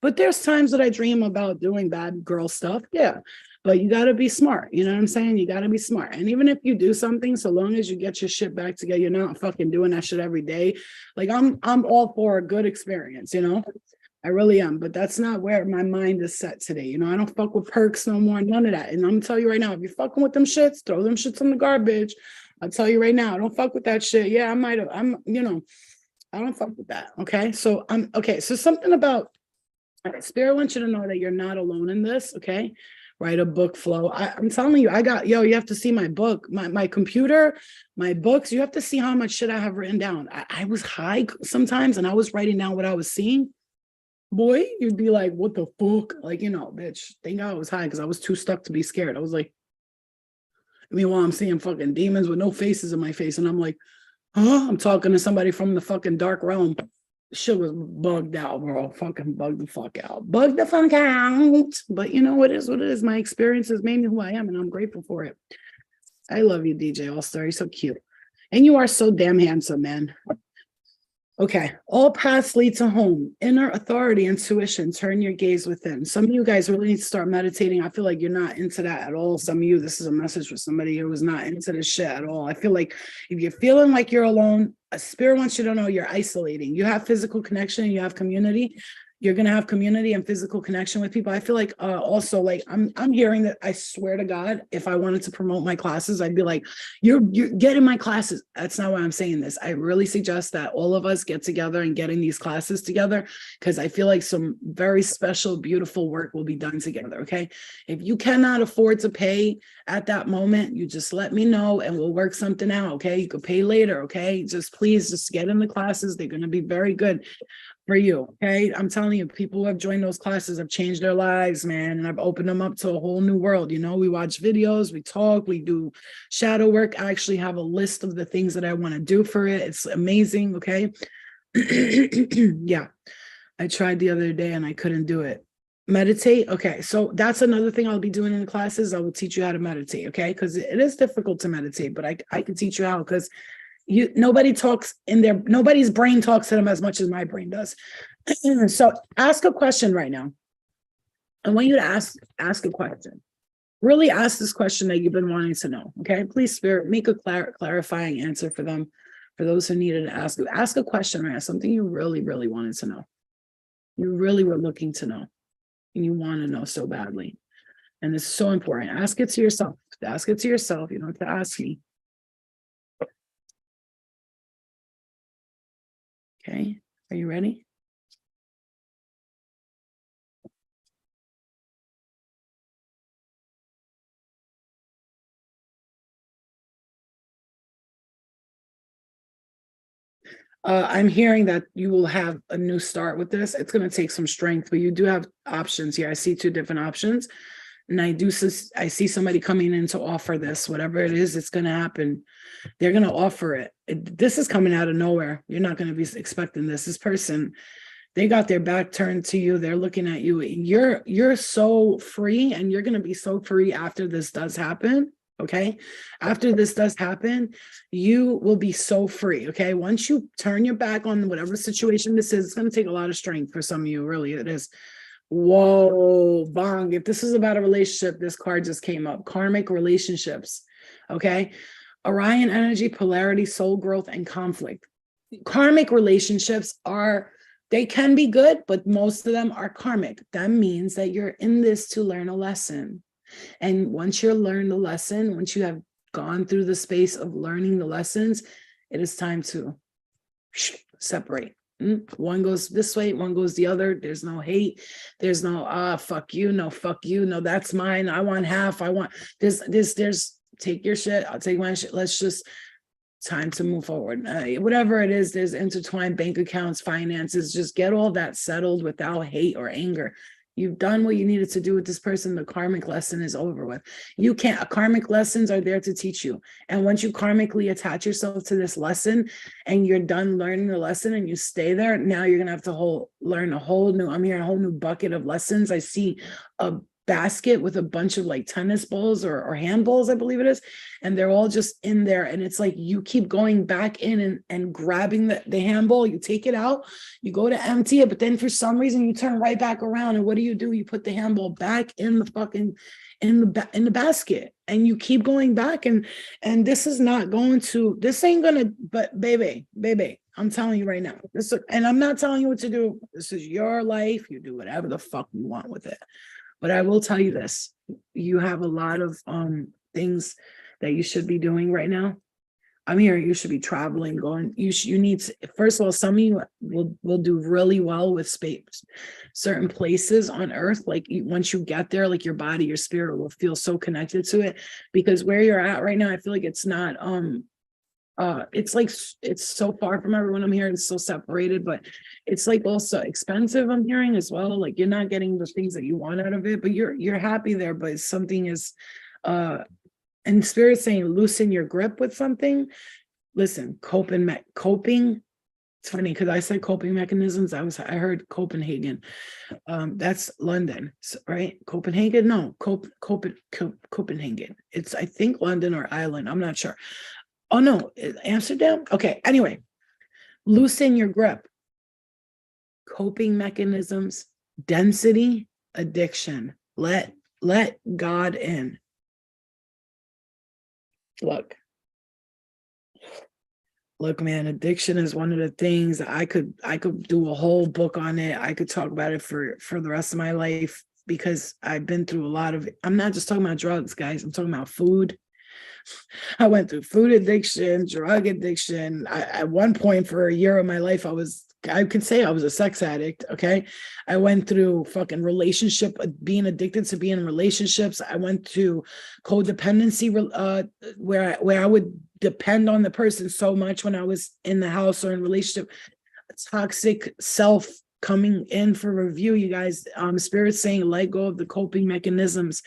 S2: But there's times that I dream about doing bad girl stuff. Yeah. But you got to be smart. You know what I'm saying? You got to be smart. And even if you do something, so long as you get your shit back together, you're not fucking doing that shit every day. Like I'm all for a good experience, I really am. But that's not where my mind is set today. I don't fuck with perks no more, none of that. And I'm gonna tell you right now, if you're fucking with them shits, throw them shits in the garbage. I'll tell you right now, I don't fuck with that shit. Yeah, I don't fuck with that. Okay. So So something about Spirit wants you to know that you're not alone in this. Okay. Write a book flow. I'm telling you, you have to see my book, my computer, my books. You have to see how much shit I have written down. I was high sometimes and I was writing down what I was seeing. Boy, you'd be like, what the fuck? Like, bitch, thank God I was high because I was too stuck to be scared. I was like, meanwhile, I'm seeing fucking demons with no faces in my face. And I'm like, I'm talking to somebody from the fucking dark realm. Shit was bugged out, bro. Fucking bugged the fuck out. Bugged the fuck out. But what it is. My experience has made me who I am, and I'm grateful for it. I love you, DJ All-Star. You're so cute. And you are so damn handsome, man. Okay. All paths lead to home. Inner authority, intuition. Turn your gaze within. Some of you guys really need to start meditating. I feel like you're not into that at all. Some of you, this is a message for somebody who was not into this shit at all. I feel like if you're feeling like you're alone, a spirit wants you to know you're isolating. You have physical connection, you have community. You're going to have community and physical connection with people. I feel like also like I'm hearing that. I swear to God, if I wanted to promote my classes, I'd be like, you're getting my classes. That's not why I'm saying this. I really suggest that all of us get together and get in these classes together because I feel like some very special, beautiful work will be done together. Okay. If you cannot afford to pay at that moment, you just let me know and we'll work something out. Okay. You could pay later. Okay. Please just get in the classes. They're going to be very good for you. Okay. I'm telling you, people who have joined those classes have changed their lives, man. And I've opened them up to a whole new world. We watch videos, we talk, we do shadow work. I actually have a list of the things that I want to do for it. It's amazing. Okay. Yeah. I tried the other day and I couldn't do it. Meditate. Okay. So that's another thing I'll be doing in the classes. I will teach you how to meditate. Okay. Because it is difficult to meditate, but I can teach you how because nobody's brain talks to them as much as my brain does. So ask a question right now. I want you to ask a question. Really ask this question that you've been wanting to know. Okay. Please, Spirit, make a clarifying answer for them. For those who needed to ask a question right now, something you really, really wanted to know. You really were looking to know. And you want to know so badly. And it's so important. Ask it to yourself. Ask it to yourself. You don't have to ask me. Okay, are you ready? I'm hearing that you will have a new start with this. It's going to take some strength, but you do have options here. I see two different options. And I see somebody coming in to offer this, whatever it is, it's going to happen. They're going to offer it. This is coming out of nowhere. You're not going to be expecting this. This person, they got their back turned to you. They're looking at you. You're so free and you're going to be so free after this does happen. Okay. After this does happen, you will be so free. Okay. Once you turn your back on whatever situation this is, it's going to take a lot of strength for some of you. Really, it is. Whoa, bong. If this is about a relationship, this card just came up. Karmic relationships. Okay. Orion energy, polarity, soul growth, and conflict. Karmic relationships they can be good, but most of them are karmic. That means that you're in this to learn a lesson. And once you learn the lesson, once you have gone through the space of learning the lessons, it is time to separate. One goes this way, one goes the other. There's no hate. There's no, fuck you. No, fuck you. No, that's mine. I want half. I want this. Take your shit. I'll take my shit. Let's just time to move forward. Whatever it is, there's intertwined bank accounts, finances, just get all that settled without hate or anger. You've done what you needed to do with this person. The karmic lesson is over with. You can't, karmic lessons are there to teach you. And once you karmically attach yourself to this lesson and you're done learning the lesson and you stay there, now you're going to have to learn a whole new, I'm hearing a whole new bucket of lessons. I see a basket with a bunch of like tennis balls or handballs, I believe it is. And they're all just in there. And it's like you keep going back in and grabbing the handball, you take it out, you go to empty it, but then for some reason you turn right back around. And what do? You put the handball back in the fucking in the basket, and you keep going back. And this is not going to, this ain't gonna, but baby, I'm telling you right now, and I'm not telling you what to do. This is your life. You do whatever the fuck you want with it. But I will tell you this, you have a lot of things that you should be doing right now. I'm here, you should be traveling, going, you need to, first of all, some of you will do really well with space, certain places on earth. Like once you get there, like your body, your spirit will feel so connected to it, because where you're at right now, I feel like it's not, it's like, it's so far from everyone. I'm hearing it's so separated, but it's like also expensive, I'm hearing as well. Like you're not getting the things that you want out of it, but you're happy there, but something is, and spirit saying loosen your grip with something. Listen, coping. It's funny because I said coping mechanisms. I heard Copenhagen. That's London, right? Copenhagen? No, Copenhagen. It's I think London or Ireland. I'm not sure. Oh no, Amsterdam. Okay. Anyway, loosen your grip. Coping mechanisms, density, addiction. Let God in. Look, man, addiction is one of the things that I could do a whole book on it. I could talk about it for the rest of my life, because I've been through a lot of it. I'm not just talking about drugs, guys. I'm talking about food. I went through food addiction, drug addiction. At one point for a year of my life, I could say I was a sex addict. Okay. I went through fucking relationship, being addicted to being in relationships. I went to codependency, where I would depend on the person so much when I was in the house or in relationship. Toxic self coming in for review, you guys. Spirit saying let go of the coping mechanisms.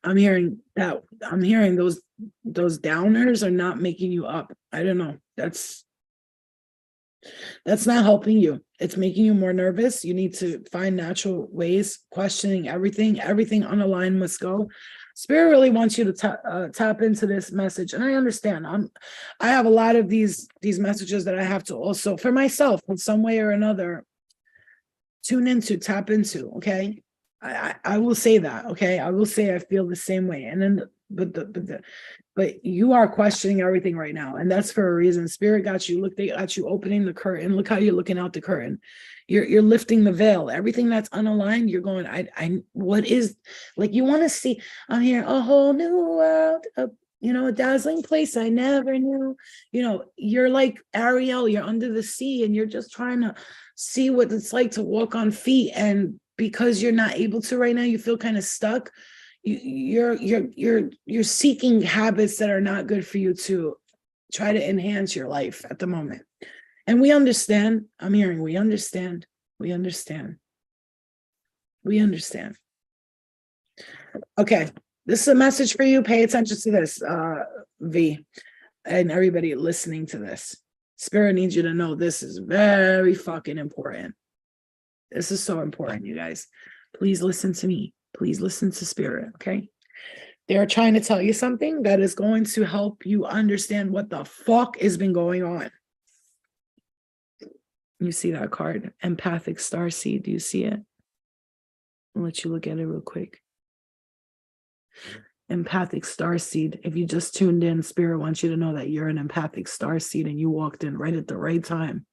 S2: I'm hearing those downers are not making you up. I don't know. That's not helping you. It's making you more nervous. You need to find natural ways, questioning everything unaligned must go. Spirit really wants you to tap into this message. And I understand. I have a lot of these messages that I have to also, for myself, in some way or another, tune into, tap into. Okay. I will say that. Okay. I will say I feel the same way. And then, but you are questioning everything right now. And that's for a reason. Spirit got you. Look, they got you opening the curtain. Look how you're looking out the curtain. You're lifting the veil. Everything that's unaligned, you're going, what is, like, you want to see, I'm here, a whole new world, a dazzling place I never knew. You're like Ariel, you're under the sea, and you're just trying to see what it's like to walk on feet. And because you're not able to right now, you feel kind of stuck. You're seeking habits that are not good for you to try to enhance your life at the moment. And we understand. I'm hearing we understand. Okay, this is a message for you. Pay attention to this, V, and everybody listening to this. Spirit needs you to know this is very fucking important. This is so important, you guys. Please listen to me. Please listen to Spirit, okay? They're trying to tell you something that is going to help you understand what the fuck has been going on. You see that card, Empathic Starseed. Do you see it? I'll let you look at it real quick. Empathic Starseed. If you just tuned in, Spirit wants you to know that you're an empathic starseed and you walked in right at the right time.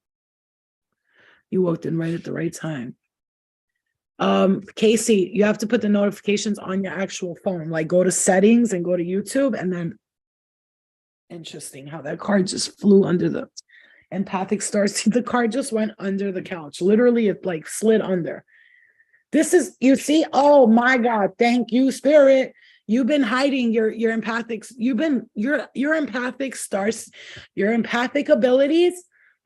S2: Casey, you have to put the notifications on your actual phone, like go to settings and go to YouTube, and then interesting how that card just flew under the Empathic Starseed. The card just went under the couch. Literally, it like slid under. This is, you see, oh my God, thank you, Spirit. You've been hiding your empathic, your empathic stars, your empathic abilities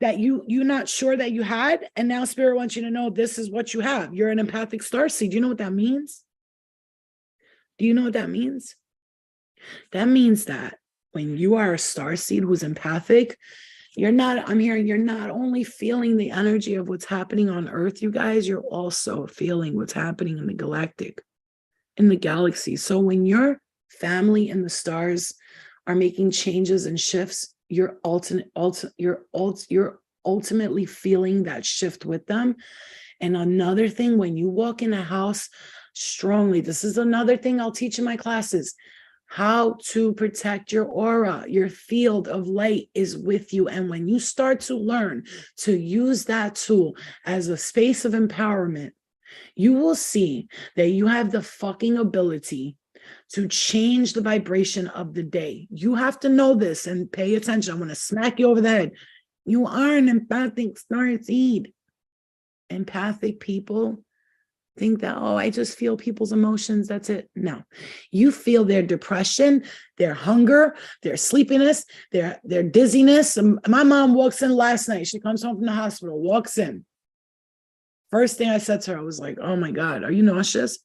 S2: that you're not sure that you had. And now spirit wants you to know this is what you have. You're an empathic starseed. Do you know what that means? Do you know what that means? That means that when you are a starseed who's empathic, I'm hearing you're not only feeling the energy of what's happening on Earth, you guys, you're also feeling what's happening in the galactic, in the galaxy. So when your family and the stars are making changes and shifts, you're ultimately feeling that shift with them. And another thing, when you walk in a house strongly, this is another thing I'll teach in my classes, how to protect your aura. Your field of light is with you. And when you start to learn to use that tool as a space of empowerment, you will see that you have the fucking ability to change the vibration of the day. You have to know this and pay attention. I'm going to smack you over the head. You are an empathic starseed. Empathic people think that, oh, I just feel people's emotions. That's it. No, you feel their depression, their hunger, their sleepiness, their dizziness. My mom walks in last night. She comes home from the hospital, walks in. First thing I said to her, I was like, oh my God, are you nauseous?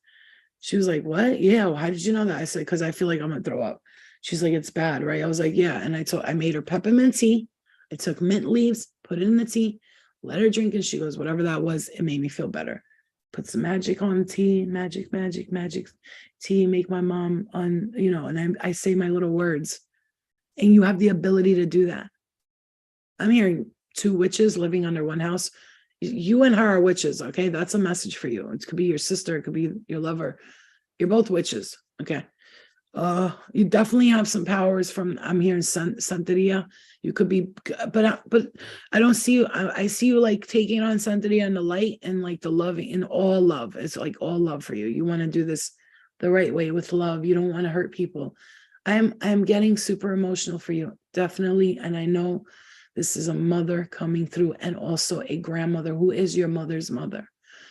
S2: She was like, what? Yeah. Well, how did you know that? I said, because I feel like I'm going to throw up. She's like, it's bad, right? I was like, yeah. And I made her peppermint tea. I took mint leaves, put it in the tea, let her drink. And she goes, whatever that was, it made me feel better. Put some magic on the tea, magic tea, make my mom and I say my little words. And you have the ability to do that. I'm hearing 2 witches living under one house. You and her are witches, okay? That's a message for you. It could be your sister, it could be your lover. You're both witches, okay? You definitely have some powers from, I'm hearing Santeria. You could be, but I don't see you. I see you like taking on Santeria and the light and like the loving and all love. It's like all love for you. You want to do this the right way with love. You don't want to hurt people. I'm getting super emotional for you, definitely. And I know this is a mother coming through and also a grandmother who is your mother's mother.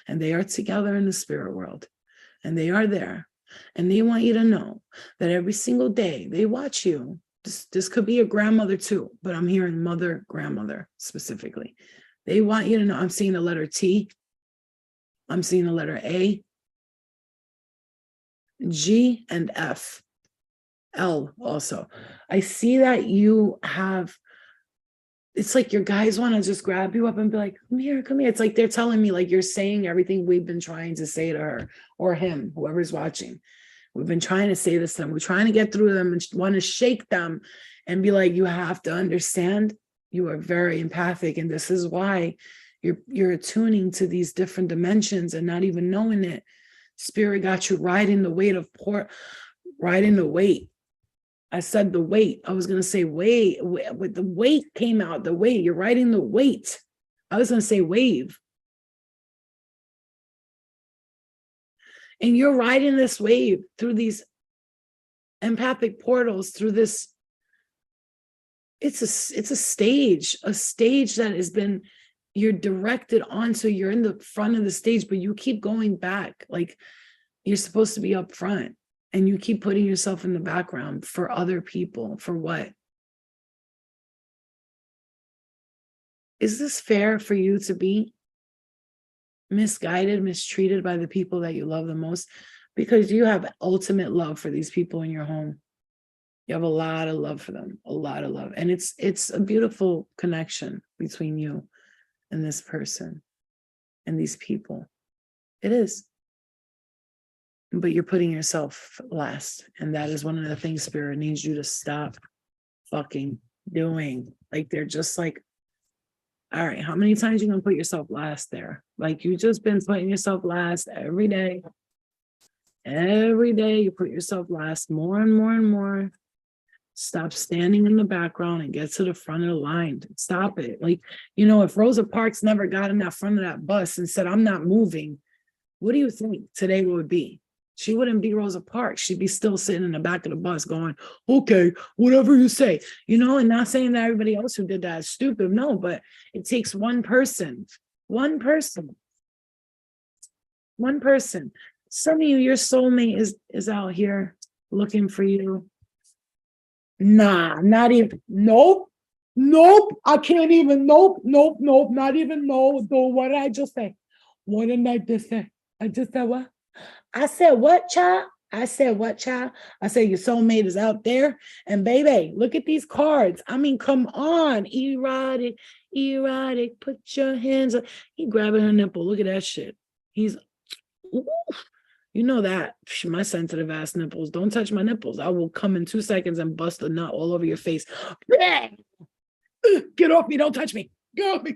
S2: And they are together in the spirit world and they are there. And they want you to know that every single day they watch you. This could be a grandmother too, but I'm hearing mother, grandmother specifically. They want you to know. I'm seeing the letter T. I'm seeing the letter A, G, and F. L also. I see that you have, it's like your guys want to just grab you up and be like, come here, come here. It's like they're telling me like you're saying everything we've been trying to say to her or him, whoever's watching. We've been trying to say this to them. We're trying to get through them and want to shake them and be like, you have to understand you are very empathic. And this is why you're attuning to these different dimensions and not even knowing it. Spirit got you riding the weight. I said the weight. I was going to say weight. With the weight came out, the weight. You're riding the weight. I was going to say wave. And you're riding this wave through these empathic portals, through this. It's a stage that has been, you're directed onto, you're in the front of the stage, but you keep going back. Like you're supposed to be up front. And you keep putting yourself in the background for other people. For what? Is this fair for you to be misguided, mistreated by the people that you love the most? Because you have ultimate love for these people in your home. You have a lot of love for them, a lot of love. And it's a beautiful connection between you and this person and these people. It is. But you're putting yourself last. And that is one of the things Spirit needs you to stop fucking doing. Like they're just like, all right, how many times you gonna put yourself last there? Like you just been putting yourself last every day. Every day you put yourself last more and more and more. Stop standing in the background and get to the front of the line. Stop it. Like, if Rosa Parks never got in that front of that bus and said, I'm not moving, what do you think today would be? She wouldn't be Rosa Parks. She'd be still sitting in the back of the bus going, okay, whatever you say, and not saying that everybody else who did that is stupid. No, but it takes one person. Some of you, your soulmate is out here looking for you. Nah, not even. Nope. Nope. I can't even. Nope. Nope. Nope. Not even. No. What did I just say? What did I just say? I just said what? I said what, child? I said what, child? I said your soulmate is out there. And baby, look at these cards. I mean, come on. Erotic, erotic. Put your hands up. He grabbing her nipple. Look at that shit. He's, ooh, you know that. My sensitive ass nipples. Don't touch my nipples. I will come in 2 seconds and bust a nut all over your face. Get off me. Don't touch me. Get off me.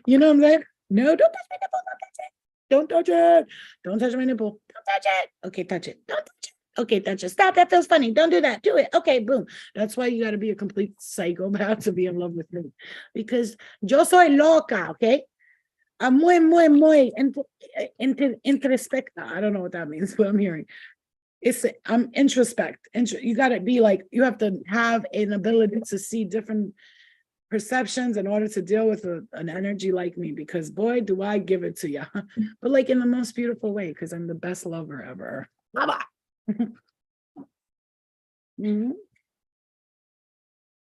S2: You know what I'm saying? No, don't touch my nipple. Don't touch it. Don't touch it. Don't touch my nipple. Don't touch it. Okay, touch it. Don't touch it. Okay, touch it. Stop. That feels funny. Don't do that. Do it. Okay, boom. That's why you got to be a complete psychopath to be in love with me. Because yo soy loca, okay? I'm muy, introspecta. I don't know what that means, but I'm hearing. I'm introspect. You got to be like, you have to have an ability to see different perceptions in order to deal with an energy like me, because boy, do I give it to you. But like in the most beautiful way, because I'm the best lover ever. Mm-hmm.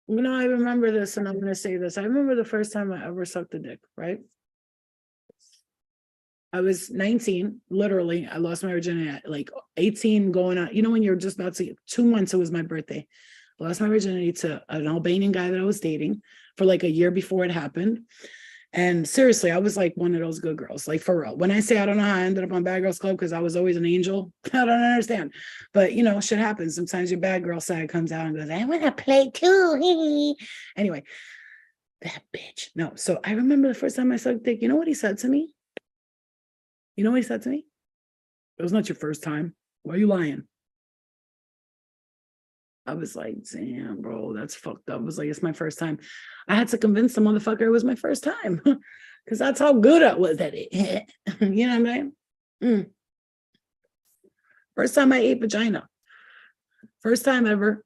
S2: You know, I remember this, and I'm going to say this. I remember the first time I ever sucked a dick, right? I was 19, literally. I lost my virginity at like 18 going on. You know, when you're just about to, 2 months, it was my birthday. I lost my virginity to an Albanian guy that I was dating for like a year before it happened. And seriously, I was like one of those good girls, like for real. When I say I don't know how I ended up on Bad Girls Club because I was always an angel, I don't understand. But you know, shit happens. Sometimes your bad girl side comes out and goes, I want to play too. Anyway, that bitch. No, so I remember the first time I sucked dick. You know what he said to me? You know what he said to me? It was not your first time. Why are you lying? I was like, damn, bro, that's fucked up. I was like, it's my first time. I had to convince the motherfucker it was my first time because that's how good I was at it. You know what I mean? First time I ate vagina. First time ever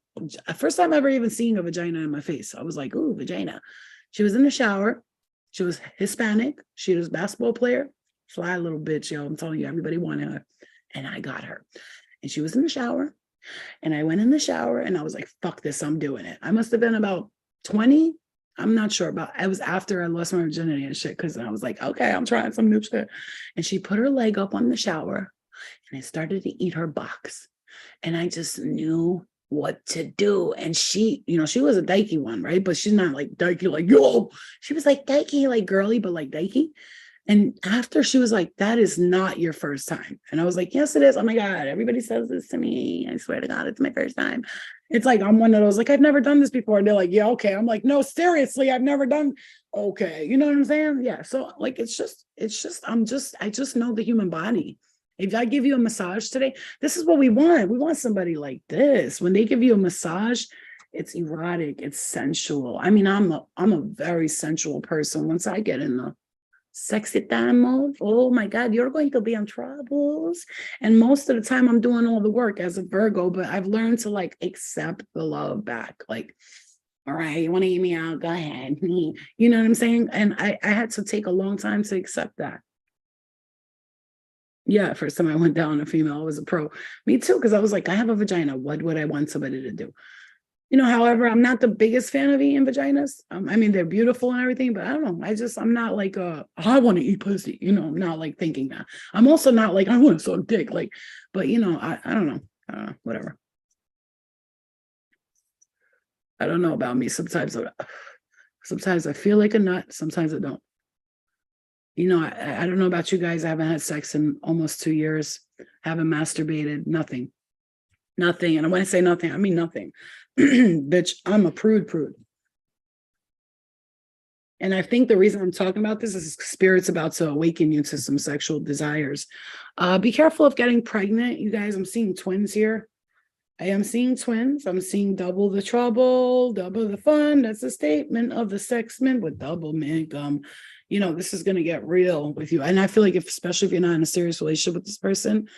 S2: even seeing a vagina in my face. I was like, ooh, vagina. She was in the shower. She was Hispanic. She was a basketball player. Fly little bitch, yo. I'm telling you, everybody wanted her. And I got her. And she was in the shower. And I went in the shower and I was like, fuck this, I'm doing it. I must have been about 20. I'm not sure about, it was after I lost my virginity and shit. Cause I was like, okay, I'm trying some new shit. And she put her leg up on the shower and I started to eat her box. And I just knew what to do. And she, you know, she was a dykey one, right? But she's not like dykey, like, yo, she was like dykey, like girly, but like dykey. And after she was like, that is not your first time. And I was like, yes, it is. Oh my God, everybody says this to me. I swear to God, it's my first time. It's like, I'm one of those, like, I've never done this before. And they're like, yeah, okay. I'm like, no, seriously, I've never done. Okay. You know what I'm saying? Yeah. So like, I just know the human body. If I give you a massage today, this is what we want. We want somebody like this. When they give you a massage, it's erotic, it's sensual. I mean, I'm a very sensual person. Once I get in the sexy time mode, oh my God, you're going to be in troubles. And most of the time I'm doing all the work as a Virgo, but I've learned to like accept the love back. Like, all right, you want to eat me out? Go ahead. You know what I'm saying? And I had to take a long time to accept that. Yeah, first time I went down on a female, I was a pro. Me too, because I was like, I have a vagina. What would I want somebody to do? You know, however, I'm not the biggest fan of eating vaginas. I mean, they're beautiful and everything, but I don't know. I'm not like, I want to eat pussy. You know, I'm not like thinking that. I'm also not like, I want to suck dick. Like, but you know, I don't know. Whatever. I don't know about me. Sometimes I feel like a nut. Sometimes I don't. You know, I don't know about you guys. I haven't had sex in almost 2 years. Haven't masturbated. Nothing. And when I say nothing, I mean nothing. Bitch, I'm a prude. And I think the reason I'm talking about this is spirit's about to awaken you to some sexual desires. Be careful of getting pregnant. You guys, I'm seeing twins here. I am seeing twins. I'm seeing double the trouble, double the fun. That's a statement of the sexman with double income. You know, this is going to get real with you. And I feel like especially if you're not in a serious relationship with this person,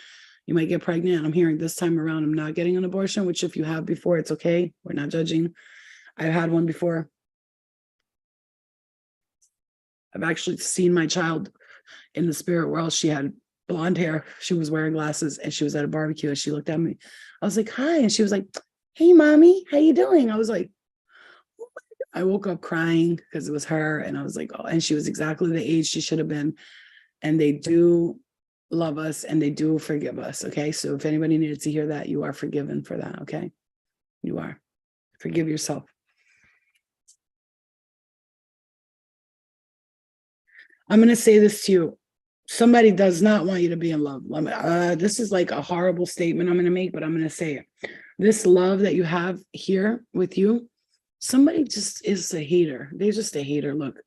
S2: you might get pregnant. I'm hearing this time around, I'm not getting an abortion, which if you have before, it's okay. We're not judging. I've had one before. I've actually seen my child in the spirit world. She had blonde hair. She was wearing glasses and she was at a barbecue and she looked at me. I was like, hi. And she was like, hey, mommy, how you doing? I was like, oh my God. I woke up crying because it was her. And I was like, oh, and she was exactly the age she should have been. And they do love us and they do forgive us. Okay. So if anybody needed to hear that, you are forgiven for that. Okay. You are. Forgive yourself. I'm going to say this to you. Somebody does not want you to be in love. This is like a horrible statement I'm going to make, but I'm going to say it. This love that you have here with you, somebody just is a hater. They're just a hater. Look,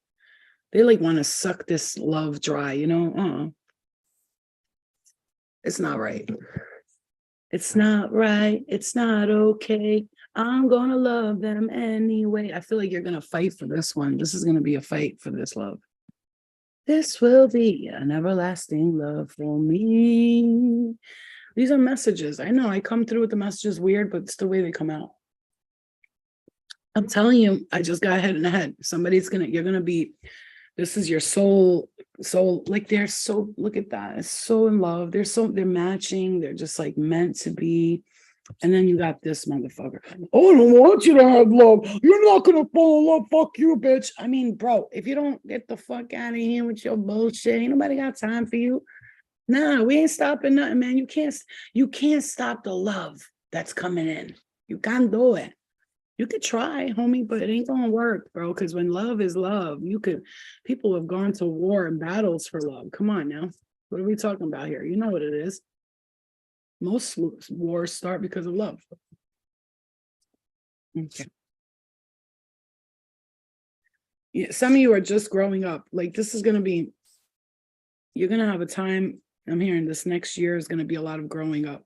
S2: they like want to suck this love dry, you know? It's not right. It's not right. It's not okay. I'm going to love them anyway. I feel like you're going to fight for this one. This is going to be a fight for this love. This will be an everlasting love for me. These are messages. I know I come through with the messages weird, but it's the way they come out. I'm telling you, I just got head in the head. You're gonna be, this is your soul, like they're so, look at that. It's so in love. They're matching. They're just like meant to be. And then you got this motherfucker. Oh, I don't want you to have love. You're not gonna fall in love. Fuck you, bitch. I mean, bro, if you don't get the fuck out of here with your bullshit, ain't nobody got time for you. Nah, we ain't stopping nothing, man. You can't stop the love that's coming in. You can't do it. You could try, homie, but it ain't gonna work, bro. Because when love is love, people have gone to war and battles for love. Come on now. What are we talking about here? You know what it is. Most wars start because of love. Okay. Yeah, some of you are just growing up. Like this is going to be, you're going to have a time, I'm hearing this next year is going to be a lot of growing up.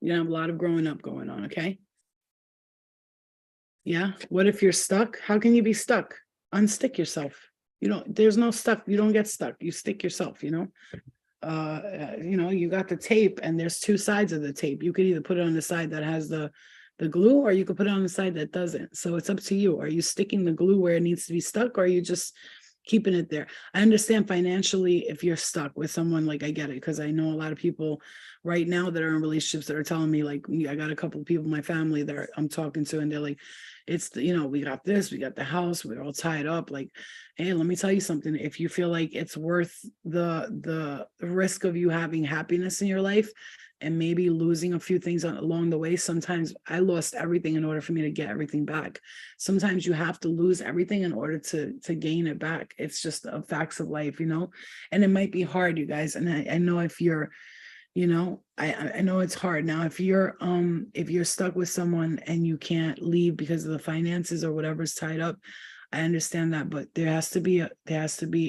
S2: You have a lot of growing up going on, okay? Yeah. What if you're stuck? How can you be stuck? Unstick yourself. There's no stuck. You don't get stuck. You stick yourself, you know? You got the tape and there's two sides of the tape. You could either put it on the side that has the glue or you could put it on the side that doesn't. So it's up to you. Are you sticking the glue where it needs to be stuck or are you just keeping it there? I understand financially if you're stuck with someone, like I get it because I know a lot of people right now that are in relationships that are telling me like I got a couple of people in my family that I'm talking to and they're like, we got this, we got the house, we're all tied up. Like, hey, let me tell you something. If you feel like it's worth the risk of you having happiness in your life and maybe losing a few things along the way, sometimes I lost everything in order for me to get everything back. Sometimes you have to lose everything in order to gain it back. It's just the facts of life, and it might be hard, you guys. And I know if you're, I know it's hard now if you're stuck with someone and you can't leave because of the finances or whatever's tied up. I understand that, but there has to be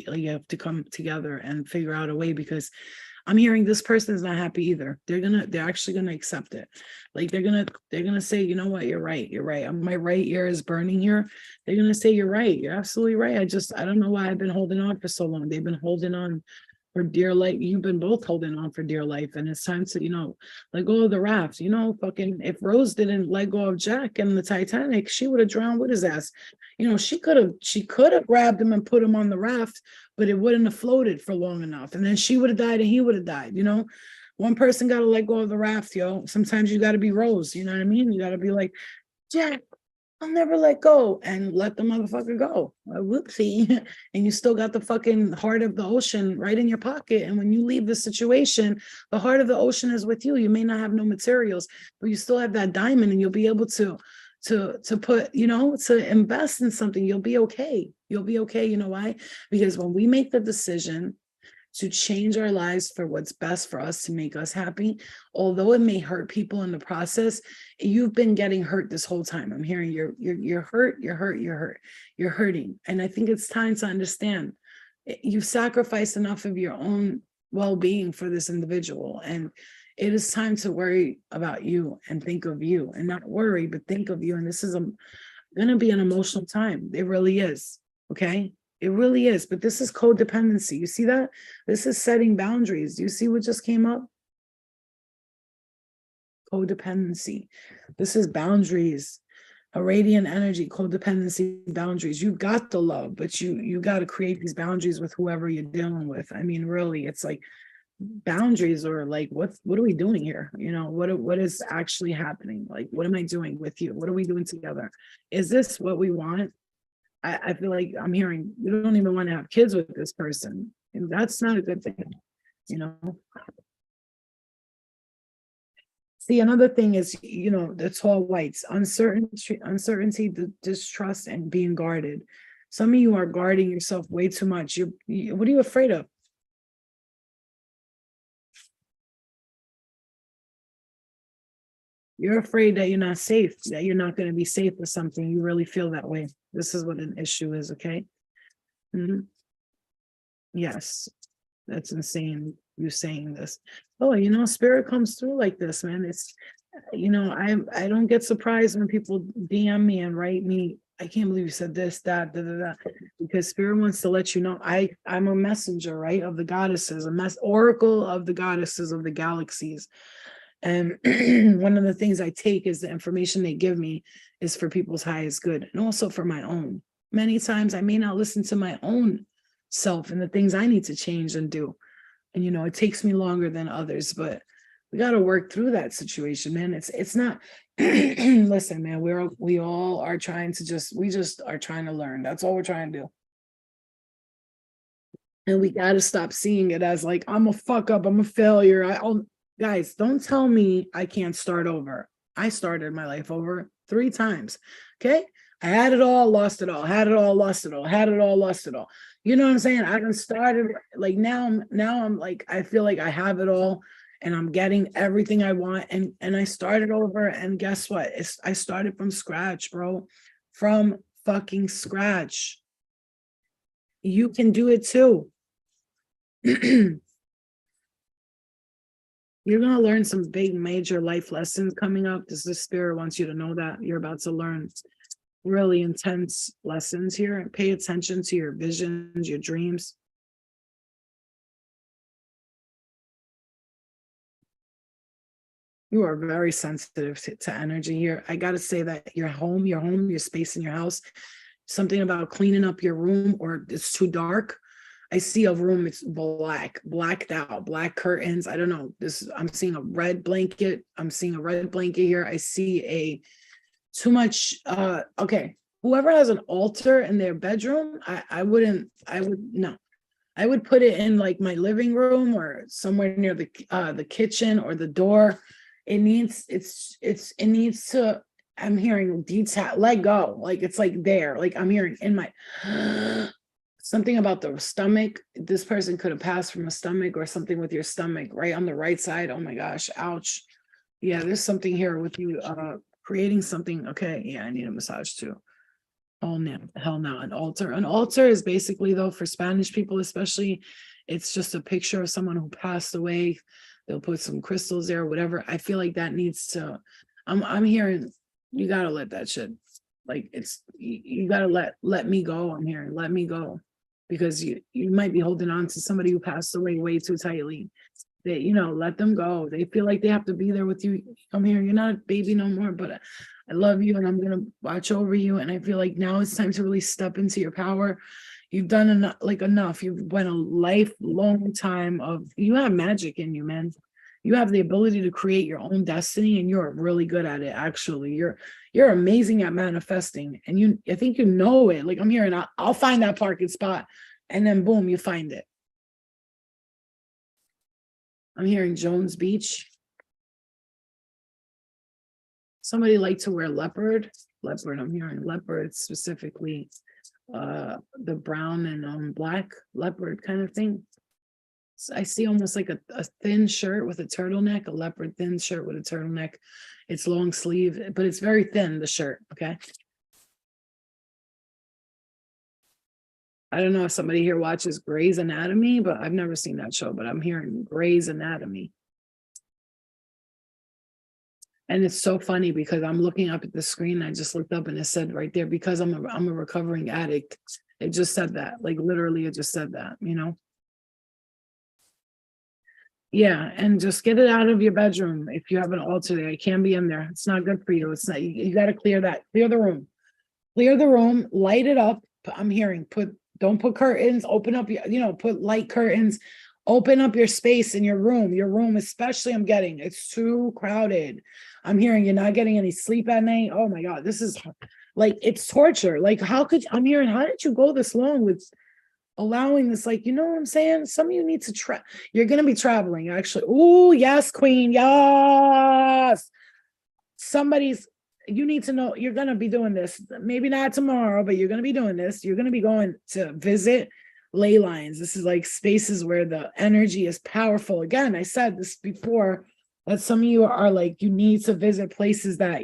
S2: like you have to come together and figure out a way because I'm hearing this person is not happy either. They're actually gonna accept it. Like they're gonna say, you know what, you're right. My right ear is burning here. They're gonna say, you're right. You're absolutely right. I don't know why I've been holding on for so long. They've been holding on for dear life. You've been both holding on for dear life. And it's time to, let go of the raft. Fucking if Rose didn't let go of Jack and the Titanic, she would have drowned with his ass. She could have grabbed him and put him on the raft, but it wouldn't have floated for long enough. And then she would have died and he would have died, One person got to let go of the raft, yo. Sometimes you got to be Rose, you know what I mean? You got to be like, Jack, I'll never let go, and let the motherfucker go. Whoopsie. And you still got the fucking heart of the ocean right in your pocket. And when you leave the situation, the heart of the ocean is with you. You may not have no materials, but you still have that diamond and you'll be able to put, to invest in something. You'll be okay. You'll be okay. You know why? Because when we make the decision to change our lives for what's best for us to make us happy, although it may hurt people in the process, you've been getting hurt this whole time. I'm hearing you're hurting. And I think it's time to understand you've sacrificed enough of your own well-being for this individual. And it is time to worry about you and think of you, and not worry, but think of you. And this is going to be an emotional time. It really is. Okay. It really is. But this is codependency. You see that? This is setting boundaries. Do you see what just came up? Codependency. This is boundaries. a radiant energy, codependency, boundaries. You got the love, but you got to create these boundaries with whoever you're dealing with. I mean, really, it's like boundaries, or like what are we doing here? You know, what is actually happening? Like, what am I doing with you? What are we doing together? Is this what we want? I feel like I'm hearing we don't even want to have kids with this person, and that's not a good thing, you know. See, another thing is, you know, the tall whites, uncertainty, the distrust, and being guarded. Some of you are guarding yourself way too much. What are you afraid of? You're afraid that you're not safe, that you're not going to be safe with something. You really feel that way. This is what an issue is, okay? Mhm. Yes, that's insane. You saying this. Oh, you know, spirit comes through like this, man. It's, you know, I don't get surprised when people DM me and write me, I can't believe you said this, that, da, da, da, because spirit wants to let you know I'm a messenger, right, of the goddesses, oracle of the goddesses of the galaxies. And one of the things I take is the information they give me is for people's highest good, and also for my own. Many times I may not listen to my own self and the things I need to change and do. And you know, it takes me longer than others, but we got to work through that situation, man. It's not listen, man, we all are trying to we just are trying to learn. That's all we're trying to do. And we got to stop seeing it as like, I'm a fuck up, I'm a failure. Guys, don't tell me I can't start over. I started my life over 3 times. Okay. I had it all, lost it all, had it all, lost it all, had it all, lost it all. You know what I'm saying? I done started like now I'm like, I feel like I have it all and I'm getting everything I want. And I started over, and guess what? I started from scratch, bro. From fucking scratch. You can do it too. You're going to learn some big major life lessons coming up. This the spirit wants you to know that you're about to learn really intense lessons here. Pay attention to your visions, your dreams. You are very sensitive to energy here. I got to say that your home, your space in your house, something about cleaning up your room, or it's too dark. I see a room, it's blacked out, black curtains. I don't know. I'm seeing a red blanket. I'm seeing a red blanket here. I see too much. Okay. Whoever has an altar in their bedroom, I would no. I would put it in like my living room or somewhere near the kitchen or the door. It needs to, I'm hearing detail, let go. Like it's like there, like I'm hearing in my something about the stomach. This person could have passed from a stomach or something with your stomach right on the right side. Oh my gosh, ouch. Yeah, there's something here with you creating something. Okay, yeah, I need a massage too. Oh no, hell no. An altar. An altar is basically, though, for Spanish people especially, it's just a picture of someone who passed away. They'll put some crystals there, whatever. I feel like that needs to, I'm hearing you gotta let that shit, like it's you gotta let me go. I'm hearing let me go. Because you might be holding on to somebody who passed away way too tightly. That, you know, let them go. They feel like they have to be there with you. I'm here, you're not a baby no more, but I love you and I'm gonna watch over you. And I feel like now it's time to really step into your power. You've done enough. You've went a lifelong time of, you have magic in you, man. You have the ability to create your own destiny, and you're really good at it. Actually, you're amazing at manifesting, and I think you know it. Like I'm hearing, I'll find that parking spot, and then boom, you find it. I'm hearing Jones Beach. Somebody like to wear leopard. I'm hearing leopard specifically, the brown and black leopard kind of thing. So I see almost like a thin shirt with a turtleneck, a leopard thin shirt with a turtleneck. It's long sleeve, but it's very thin, the shirt, okay? I don't know if somebody here watches Grey's Anatomy, but I've never seen that show, but I'm hearing Grey's Anatomy. And it's so funny because I'm looking up at the screen. I just looked up and it said right there, because I'm a recovering addict. It just said that, like literally it just said that, you know? Yeah, and just get it out of your bedroom. If you have an altar there, it can't be in there. It's not good for you. It's not, you got to clear that, clear the room. Clear the room, light it up. I'm hearing, don't put curtains, open up your, put light curtains, open up your space in your room, especially I'm getting, it's too crowded. I'm hearing you're not getting any sleep at night. Oh my God, this is like, it's torture. Like, I'm hearing, how did you go this long with allowing this? Like, you know what I'm saying? Some of you need to you're going to be traveling actually. Oh, yes, queen. Yes. You need to know you're going to be doing this. Maybe not tomorrow, but you're going to be doing this. You're going to be going to visit ley lines. This is like spaces where the energy is powerful. Again, I said this before, that some of you are like, you need to visit places that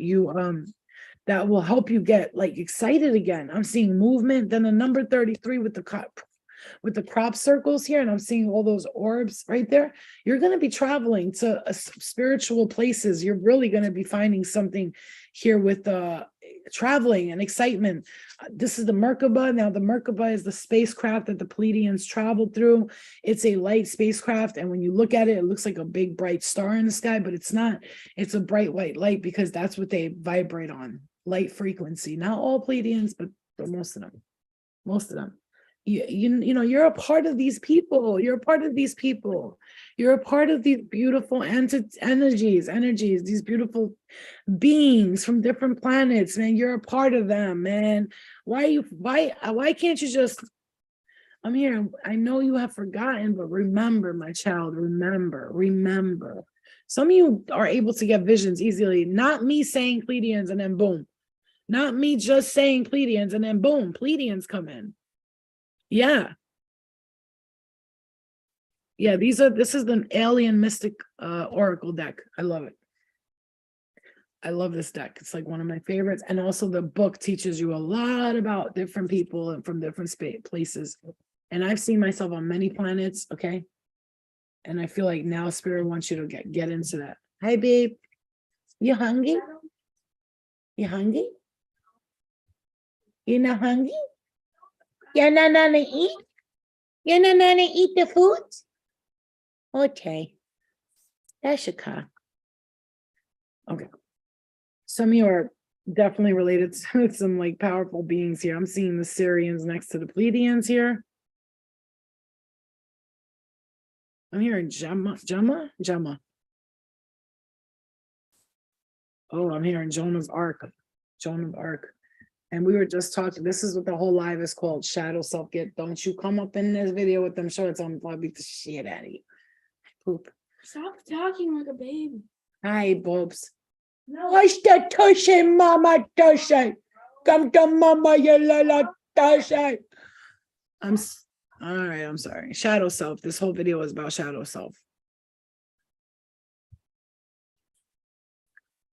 S2: that will help you get like excited again. I'm seeing movement. Then the number 33 with the crop circles here, and I'm seeing all those orbs right there. You're going to be traveling to spiritual places. You're really going to be finding something here with traveling and excitement. This is the Merkaba. Now the Merkaba is the spacecraft that the Pleiadians traveled through. It's a light spacecraft, and when you look at it, it looks like a big bright star in the sky, but it's not. It's a bright white light because that's what they vibrate on, light frequency. Not all Pleiadians, but most of them. Most of them. You're a part of these people. You're a part of these people. You're a part of these beautiful energies, these beautiful beings from different planets, man. You're a part of them, man. Why can't you just, I'm here. I know you have forgotten, but remember, my child, remember. Some of you are able to get visions easily. Not me saying Pleiadians and then boom. Not me just saying Pleiadians and then boom, Pleiadians come in. Yeah. This is the alien mystic oracle deck. I love it. I love this deck. It's like one of my favorites. And also the book teaches you a lot about different people and from different places. And I've seen myself on many planets, okay? And I feel like now Spirit wants you to get into that. Hi, babe. You hungry? You hungry? You not hungry? You're not gonna eat? You're not gonna eat the food? Okay. That's your car. Okay. Some of you are definitely related to some like powerful beings here. I'm seeing the Syrians next to the Pleiadians here. I'm hearing Gemma. Oh, I'm hearing Joan of Arc. And we were just talking, this is what the whole live is called, Shadow Self. Don't you come up in this video with them shorts on, I'll beat the shit out of you. Poop.
S3: Stop talking like a baby.
S2: Hi, Bobs.
S3: No.
S2: What's the tushy, mama tushy? Come to mama, you little tushy. All right, I'm sorry. Shadow Self. This whole video is about Shadow Self.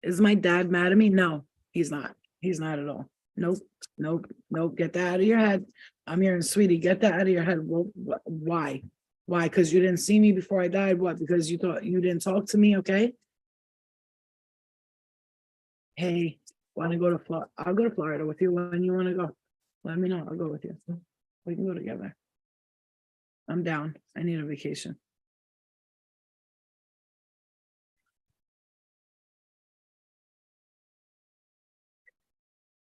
S2: Is my dad mad at me? No, he's not. He's not at all. Nope. Get that out of your head. I'm hearing, sweetie, get that out of your head. Well, why? Why? Because you didn't see me before I died? What? Because you thought you didn't talk to me? Okay. Hey, want to go to Florida? I'll go to Florida with you when you want to go. Let me know. I'll go with you. We can go together. I'm down. I need a vacation.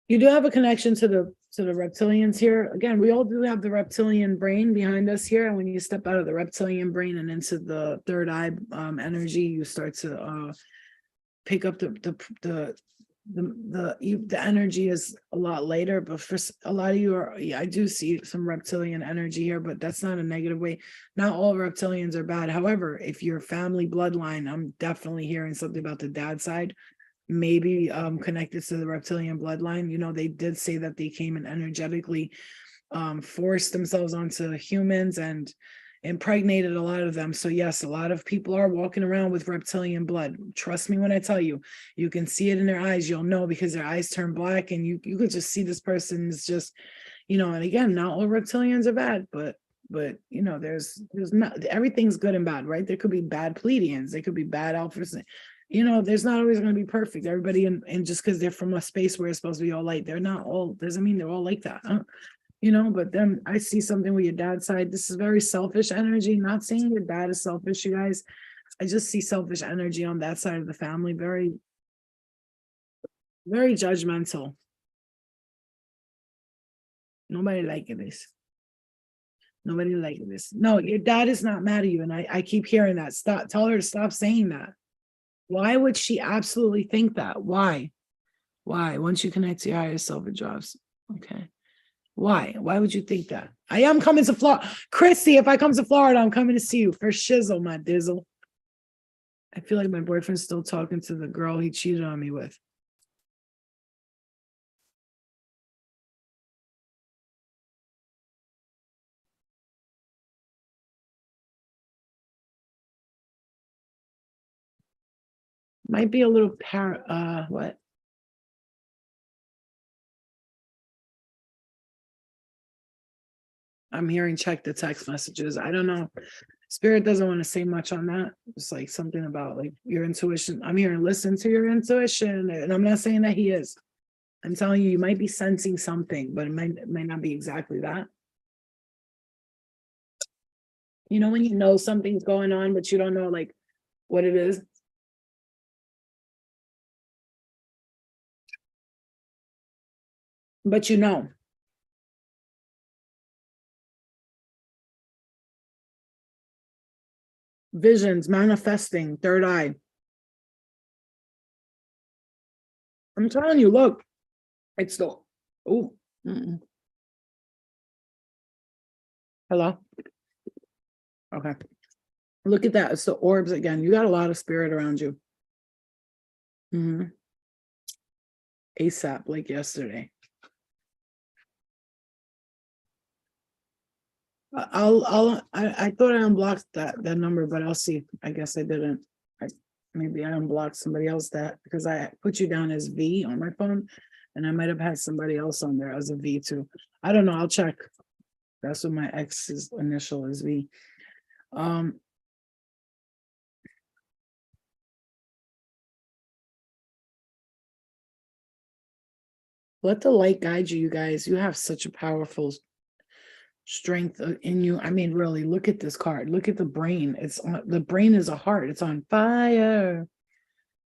S2: You do have a connection to the reptilians here. Again, we all do have the reptilian brain behind us here. And when you step out of the reptilian brain and into the third eye energy, you start to pick up the energy is a lot later. But for a lot of you I do see some reptilian energy here, but that's not a negative way. Not all reptilians are bad. However, if your family bloodline, I'm definitely hearing something about the dad side, maybe connected to the reptilian bloodline. They did say that they came and energetically forced themselves onto humans and impregnated a lot of them. So yes, a lot of people are walking around with reptilian blood. Trust me when I tell you, you can see it in their eyes. You'll know because their eyes turn black and you could just see this person is just, and again, not all reptilians are bad, but there's not, everything's good and bad, right? There could be bad Pleiadians, there could be bad alphas. There's not always going to be perfect. Everybody, and just because they're from a space where it's supposed to be all light, they're not all, doesn't mean they're all like that. But then I see something with your dad's side. This is very selfish energy. Not saying your dad is selfish, you guys. I just see selfish energy on that side of the family. Very, very judgmental. Nobody like this. Nobody like this. No, your dad is not mad at you. And I keep hearing that. Stop. Tell her to stop saying that. Why would she absolutely think that? Why? Why? Once you connect to your higher self, it drops. Okay. Why? Why would you think that? I am coming to Florida. Chrissy, if I come to Florida, I'm coming to see you for shizzle, my dizzle. I feel like my boyfriend's still talking to the girl he cheated on me with. Might be a little what? I'm hearing check the text messages. I don't know. Spirit doesn't want to say much on that. It's like something about like your intuition. I'm hearing listen to your intuition. And I'm not saying that he is. I'm telling you, you might be sensing something, but it might not be exactly that. You know, when you know something's going on, but you don't know like what it is. But you know. Visions, manifesting, third eye. I'm telling you, look, it's the, oh, hello? Okay. Look at that. It's the orbs again. You got a lot of spirit around you. ASAP, like yesterday. I thought I unblocked that number, but I'll see. I guess I didn't. Maybe I unblocked somebody else that because I put you down as V on my phone, and I might have had somebody else on there as a V too. I don't know. I'll check. That's what my ex's initial is, V. Let the light guide you, you guys. You have such a powerful strength in you. I mean, really, look at this card. Look at the brain. It's on, the brain is a heart. It's on fire.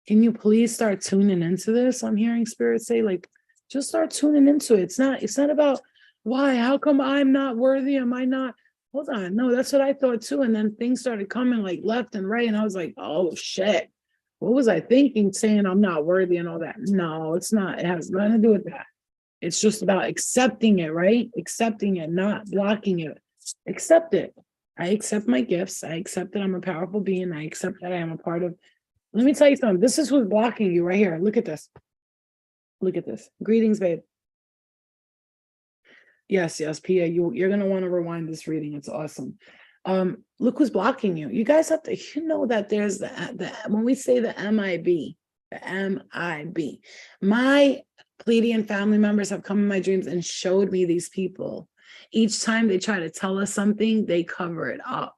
S2: Can you please start tuning into this? I'm hearing spirit say, like, just start tuning into it. It's not about why, how come I'm not worthy? Am I not? Hold on. No, that's what I thought too. And then things started coming like left and right. And I was like, oh shit. What was I thinking saying I'm not worthy and all that? No, it's not. It has nothing to do with that. It's just about accepting it, right? Accepting it, not blocking it. Accept it. I accept my gifts. I accept that I'm a powerful being. I accept that I am a part of. Let me tell you something. This is who's blocking you right here. Look at this. Look at this. Greetings, babe. Yes, Pia, you're going to want to rewind this reading. It's awesome. Look who's blocking you. You guys have to, you know that there's the when we say the MIB, my Pleiadian family members have come in my dreams and showed me these people. Each time they try to tell us something, they cover it up.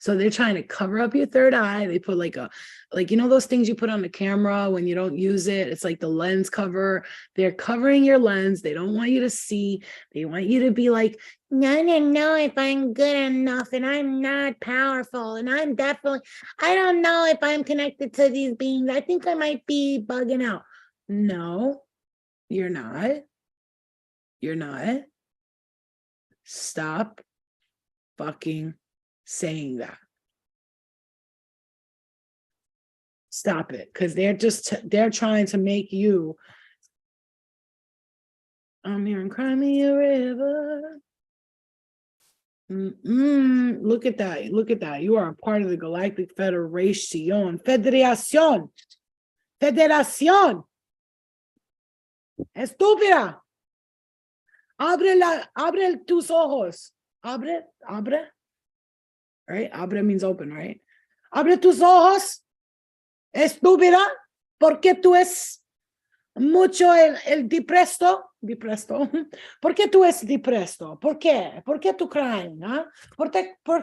S2: So they're trying to cover up your third eye. They put like you know, those things you put on the camera when you don't use it. It's like the lens cover. They're covering your lens. They don't want you to see. They want you to be like, I don't know if I'm good enough and I'm not powerful. And I don't know if I'm connected to these beings. I think I might be bugging out. No, you're not. You're not. Stop fucking saying that. Stop it, because they're trying to make you. I'm hearing cry me a river. Look at that. Look at that. You are a part of the Galactic Federation. Federación. Estúpida. Abre tus ojos. Abre. Right? Abre means open, right? Abre tus ojos. Estúpida. Porque tú es mucho el depresto. ¿Por qué tú es depresto? ¿Por qué? ¿Por qué tú crying? Huh? ¿Por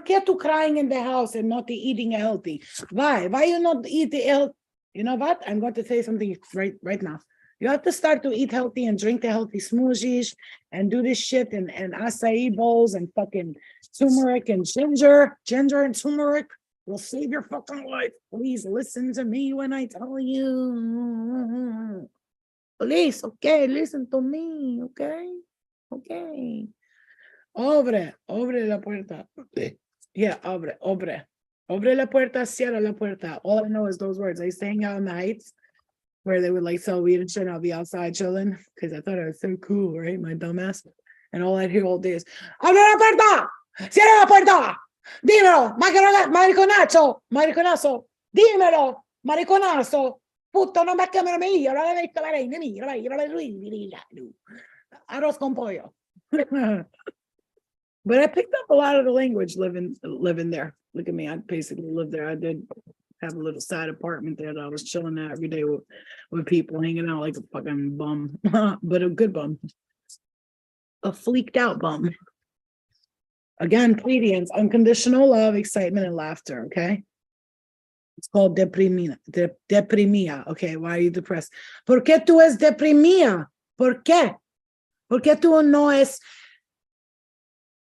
S2: qué tú crying in the house and not eating healthy? Why you not eat healthy? You know what? I'm going to say something right now. You have to start to eat healthy and drink the healthy smoothies and do this shit and acai bowls and fucking turmeric and ginger and turmeric. will save your fucking life. Please listen to me when I tell you. Please, okay, listen to me, okay? Okay. Obre la puerta. Yeah, obre. Obre la puerta, cierra la puerta. All I know is those words. I used to hang out in the Heights where they would like sell weed and shit. And I'll be outside chilling because I thought it was so cool, right? My dumbass. And all I'd hear all day is, abre la puerta, cierra la puerta. Dímelo, mariconazo, mariconazo. Dímelo, mariconazo. Puto, no me quemes mí. Arroz con pollo. But I picked up a lot of the language living there. Look at me. I basically lived there. I did have a little side apartment there that I was chilling at every day with people, hanging out like a fucking bum, but a good bum. A fleeked out bum. Again, Pleiadians, unconditional love, excitement, and laughter. Okay. It's called deprimida. Deprimia. Okay. Why are you depressed? ¿Por qué tú es deprimida? ¿Por qué? ¿Por qué tú no es?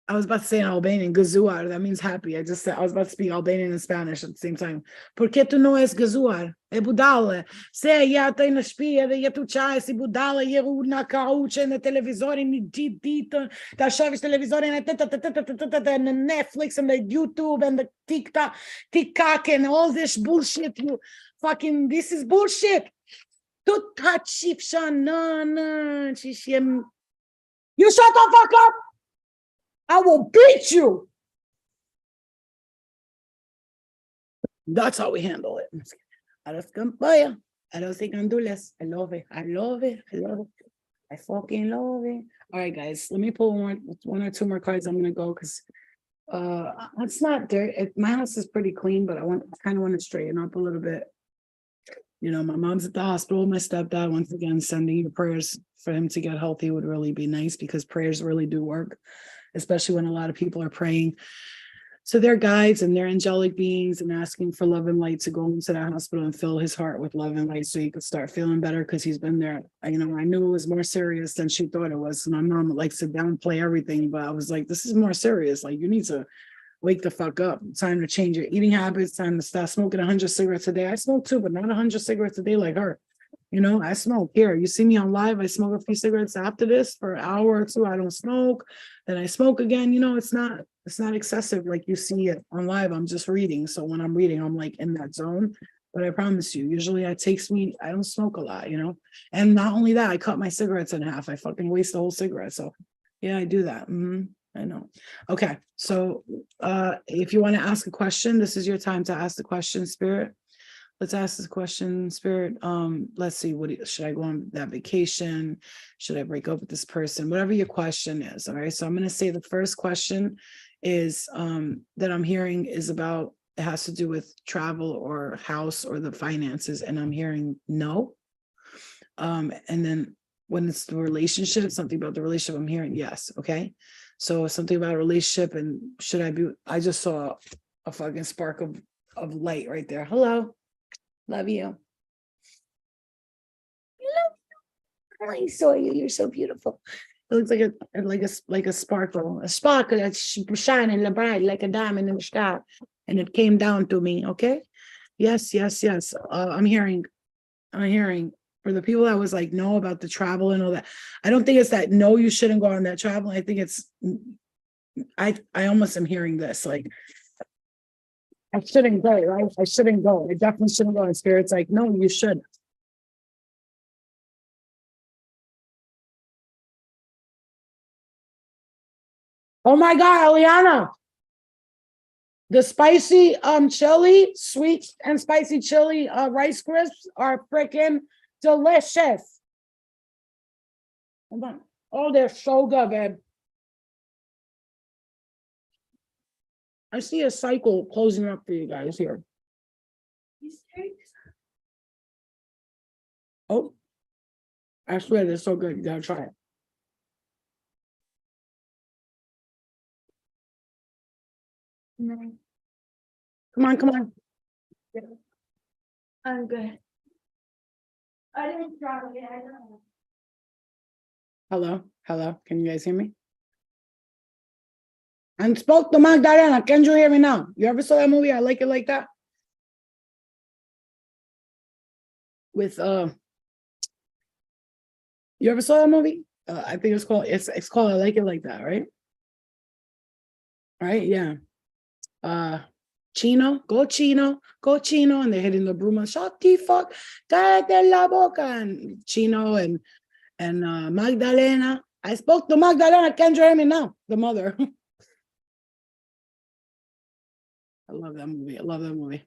S2: I was about to say in Albanian, gazuar, that means happy. I was about to speak Albanian and Spanish at the same time. ¿Por qué tú no es gazuar? E budale. Se ja të në shtëpi edhe je tu çaj si budale, je na kauçe në televizorin një ditë, ta shohësh televizorin në Netflix and the YouTube and the TikTok and all this bullshit. You fucking, this is bullshit. Tu tachifshan, no, you shut the fuck up. I will beat you. That's how we handle it. Arroz con pollo, arroz y gandules. I love it. I love it. I love it. I fucking love it. All right, guys, let me pull one or two more cards. I'm gonna go because it's not dirty. My house is pretty clean, but I kind of want to straighten up a little bit. You know, my mom's at the hospital. My stepdad, once again, sending your prayers for him to get healthy would really be nice because prayers really do work, especially when a lot of people are praying to their guides and their angelic beings and asking for love and light to go into that hospital and fill his heart with love and light so he could start feeling better because he's been there. You know, I knew it was more serious than she thought it was. My mom likes to downplay everything, but I was like, this is more serious. Like, you need to wake the fuck up. It's time to change your eating habits. Time to stop smoking 100 cigarettes a day. I smoke too, but not 100 cigarettes a day like her. You know, I smoke. Here, you see me on live. I smoke a few cigarettes after this for an hour or two. I don't smoke. Then I smoke again. You know, it's not excessive like you see it on live. I'm just reading. So when I'm reading, I'm like in that zone. But I promise you, usually it takes me, I don't smoke a lot, you know. And not only that, I cut my cigarettes in half. I fucking waste the whole cigarette. So yeah, I do that. I know. Okay. So if you want to ask a question, this is your time to ask the question, Spirit. Let's ask this question, Spirit. Let's see, should I go on that vacation? Should I break up with this person? Whatever your question is. All right. So I'm going to say the first question is that I'm hearing is about, it has to do with travel or house or the finances. And I'm hearing no. And then when it's the relationship, something about the relationship, I'm hearing yes. Okay. So something about a relationship and I just saw a fucking spark of light right there. Hello. Love you. I saw you. You're so beautiful. It looks like a sparkle that's shining bright like a diamond in the sky, and it came down to me. Okay. Yes. I'm hearing for the people that was like no about the travel and all that. I don't think it's that no, you shouldn't go on that travel. I think it's I almost am hearing this like, I shouldn't go, right? I shouldn't go. I definitely shouldn't go. And Spirit's like, no, you should. Oh my God, Eliana. The spicy chili, sweet and spicy chili Rice Crisps are freaking delicious. Hold on. Oh, they're so good, babe. I see a cycle closing up for you guys here. Oh, I swear they're so good. You gotta try it. Come on.
S3: I'm good. I didn't try it. I don't know.
S2: Hello. Can you guys hear me? I spoke to Magdalena. Can you hear me now? You ever saw that movie? I Like It Like That. With you ever saw that movie? I think it's called I Like It Like That, right? Right? Yeah. Chino, go Chino, and they're hitting the broom. Shut the fuck, cállate la boca. And Chino and Magdalena. I spoke to Magdalena. Can't you hear me now? The mother. I love that movie. I love that movie.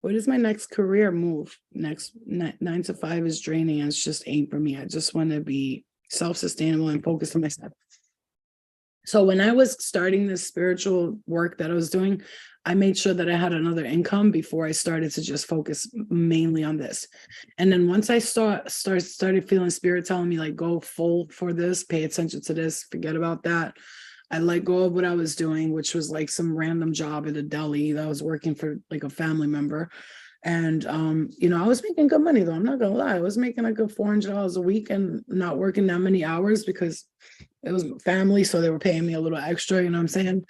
S2: What is my next career move? Next 9 to 5 is draining. It's just ain't for me. I just want to be self-sustainable and focus on myself. So when I was starting this spiritual work that I was doing, I made sure that I had another income before I started to just focus mainly on this. And then once I started feeling spirit telling me like, go full for this, pay attention to this, forget about that. I let go of what I was doing, which was like some random job at a deli that I was working for like a family member. And, I was making good money though. I'm not gonna lie. I was making a good $400 a week and not working that many hours because it was family. So they were paying me a little extra, you know what I'm saying?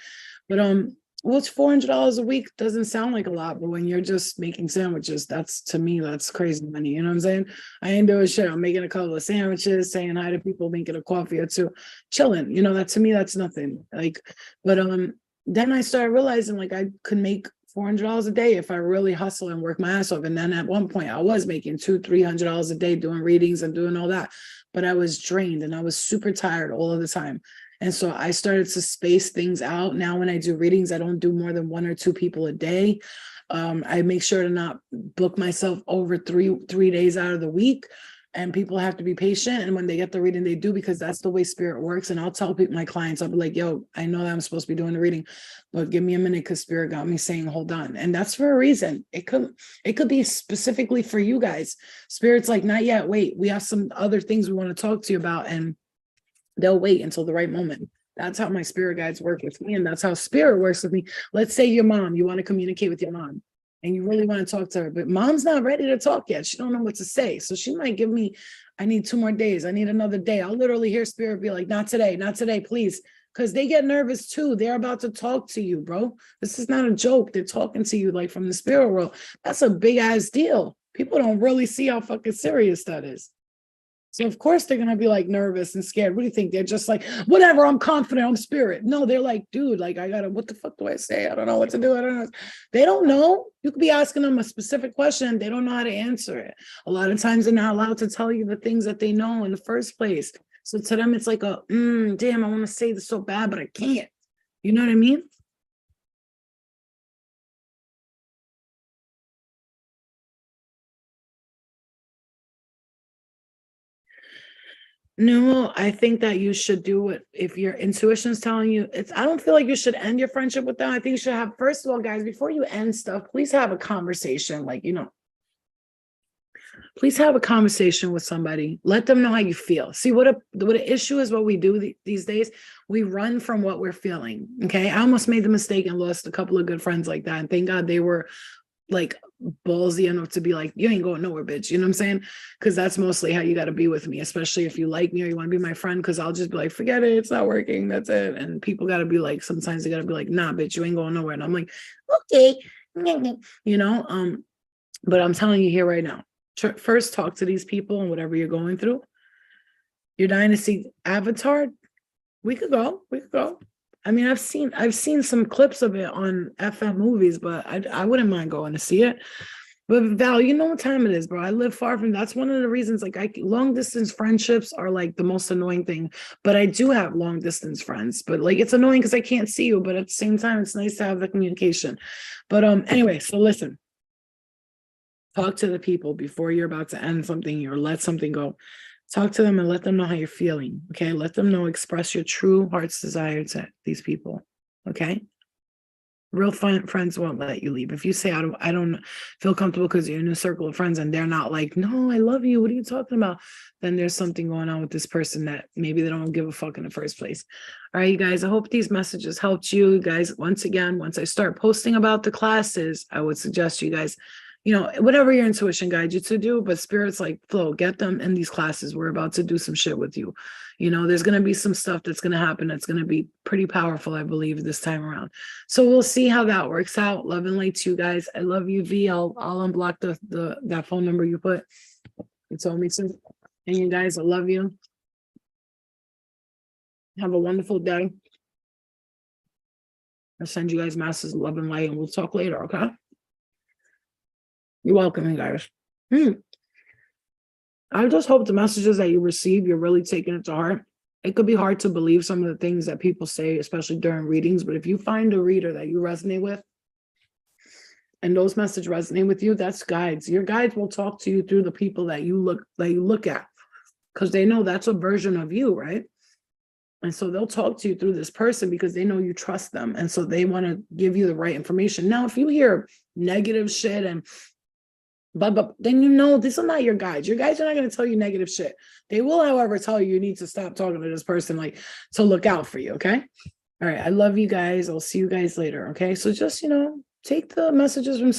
S2: But, what's $400 a week doesn't sound like a lot, but when you're just making sandwiches, to me, that's crazy money. You know what I'm saying? I ain't doing shit. I'm making a couple of sandwiches, saying hi to people, making a coffee or two, chilling. That to me, that's nothing. But then I started realizing like I could make $400 a day if I really hustle and work my ass off. And then at one point I was making $200-300 a day doing readings and doing all that, but I was drained and I was super tired all of the time. And so I started to space things out. Now, when I do readings, I don't do more than 1 or 2 people a day. I make sure to not book myself over three days out of the week. And people have to be patient. And when they get the reading, they do, because that's the way spirit works. And I'll tell my clients, I'll be like, yo, I know that I'm supposed to be doing the reading, but give me a minute because spirit got me saying, hold on. And that's for a reason. It could be specifically for you guys. Spirit's like, not yet. Wait, we have some other things we want to talk to you about. And they'll wait until the right moment. That's how my spirit guides work with me. And that's how spirit works with me. Let's say your mom, you want to communicate with your mom and you really want to talk to her, but mom's not ready to talk yet. She don't know what to say. So she might give me, I need 2 more days. I need another day. I'll literally hear spirit be like, not today, please. Because they get nervous too. They're about to talk to you, bro. This is not a joke. They're talking to you like from the spirit world. That's a big ass deal. People don't really see how fucking serious that is. So of course they're going to be like nervous and scared. What do you think? They're just like, whatever, I'm confident, I'm spirit. No, they're like, dude, like what the fuck do I say? I don't know what to do. I don't know. They don't know. You could be asking them a specific question. They don't know how to answer it. A lot of times they're not allowed to tell you the things that they know in the first place. So to them, it's like damn, I want to say this so bad, but I can't. You know what I mean? No, I think that you should do it if your intuition is telling you. I don't feel like you should end your friendship with them. I think you should have, first of all, guys, before you end stuff, please have a conversation. Please have a conversation with somebody. Let them know how you feel. See, what an issue is, what we do these days. We run from what we're feeling. Okay. I almost made the mistake and lost a couple of good friends like that. And thank God they were like ballsy enough to be like, you ain't going nowhere, bitch. You know what I'm saying? Because that's mostly how you got to be with me, especially if you like me or you want to be my friend. Because I'll just be like, forget it, it's not working, that's it. And people got to be like, sometimes they got to be like, nah, bitch, you ain't going nowhere. And I'm like, okay, but I'm telling you here right now, first talk to these people and whatever you're going through. You're dying to see Avatar. We could go. I mean, I've seen some clips of it on FM movies, but I wouldn't mind going to see it. But Val, you know what time it is, bro. I live far from, that's one of the reasons, like long distance friendships are like the most annoying thing. But I do have long distance friends, but like it's annoying because I can't see you, but at the same time, it's nice to have the communication. But anyway, so listen. Talk to the people before you're about to end something or let something go. Talk to them and let them know how you're feeling. Okay. Let them know, express your true heart's desire to these people. Okay. Real friends won't let you leave. If you say, I don't feel comfortable because you're in a circle of friends and they're not like, no, I love you. What are you talking about? Then there's something going on with this person that maybe they don't give a fuck in the first place. All right, you guys, I hope these messages helped you guys. Once again, once I start posting about the classes, I would suggest you guys, whatever your intuition guides you to do, but spirit's like, Flo, get them in these classes. We're about to do some shit with you. You know, there's going to be some stuff that's going to happen that's going to be pretty powerful, I believe, this time around. So we'll see how that works out. Love and light to you guys. I love you, V. I'll unblock that phone number you put. You told me to. And you guys, I love you. Have a wonderful day. I'll send you guys masses of love and light, and we'll talk later, okay? You're welcome, you guys. I just hope the messages that you receive, you're really taking it to heart. It could be hard to believe some of the things that people say, especially during readings, but if you find a reader that you resonate with, and those messages resonate with you, that's guides. Your guides will talk to you through the people that you look at, because they know that's a version of you, right? And so they'll talk to you through this person because they know you trust them. And so they want to give you the right information. Now, if you hear negative shit and but then you know these are not your guides. Your guides are not going to tell you negative shit. They will, however, tell you need to stop talking to this person, like to look out for you. Okay. All right. I love you guys. I'll see you guys later. Okay. So just, take the messages from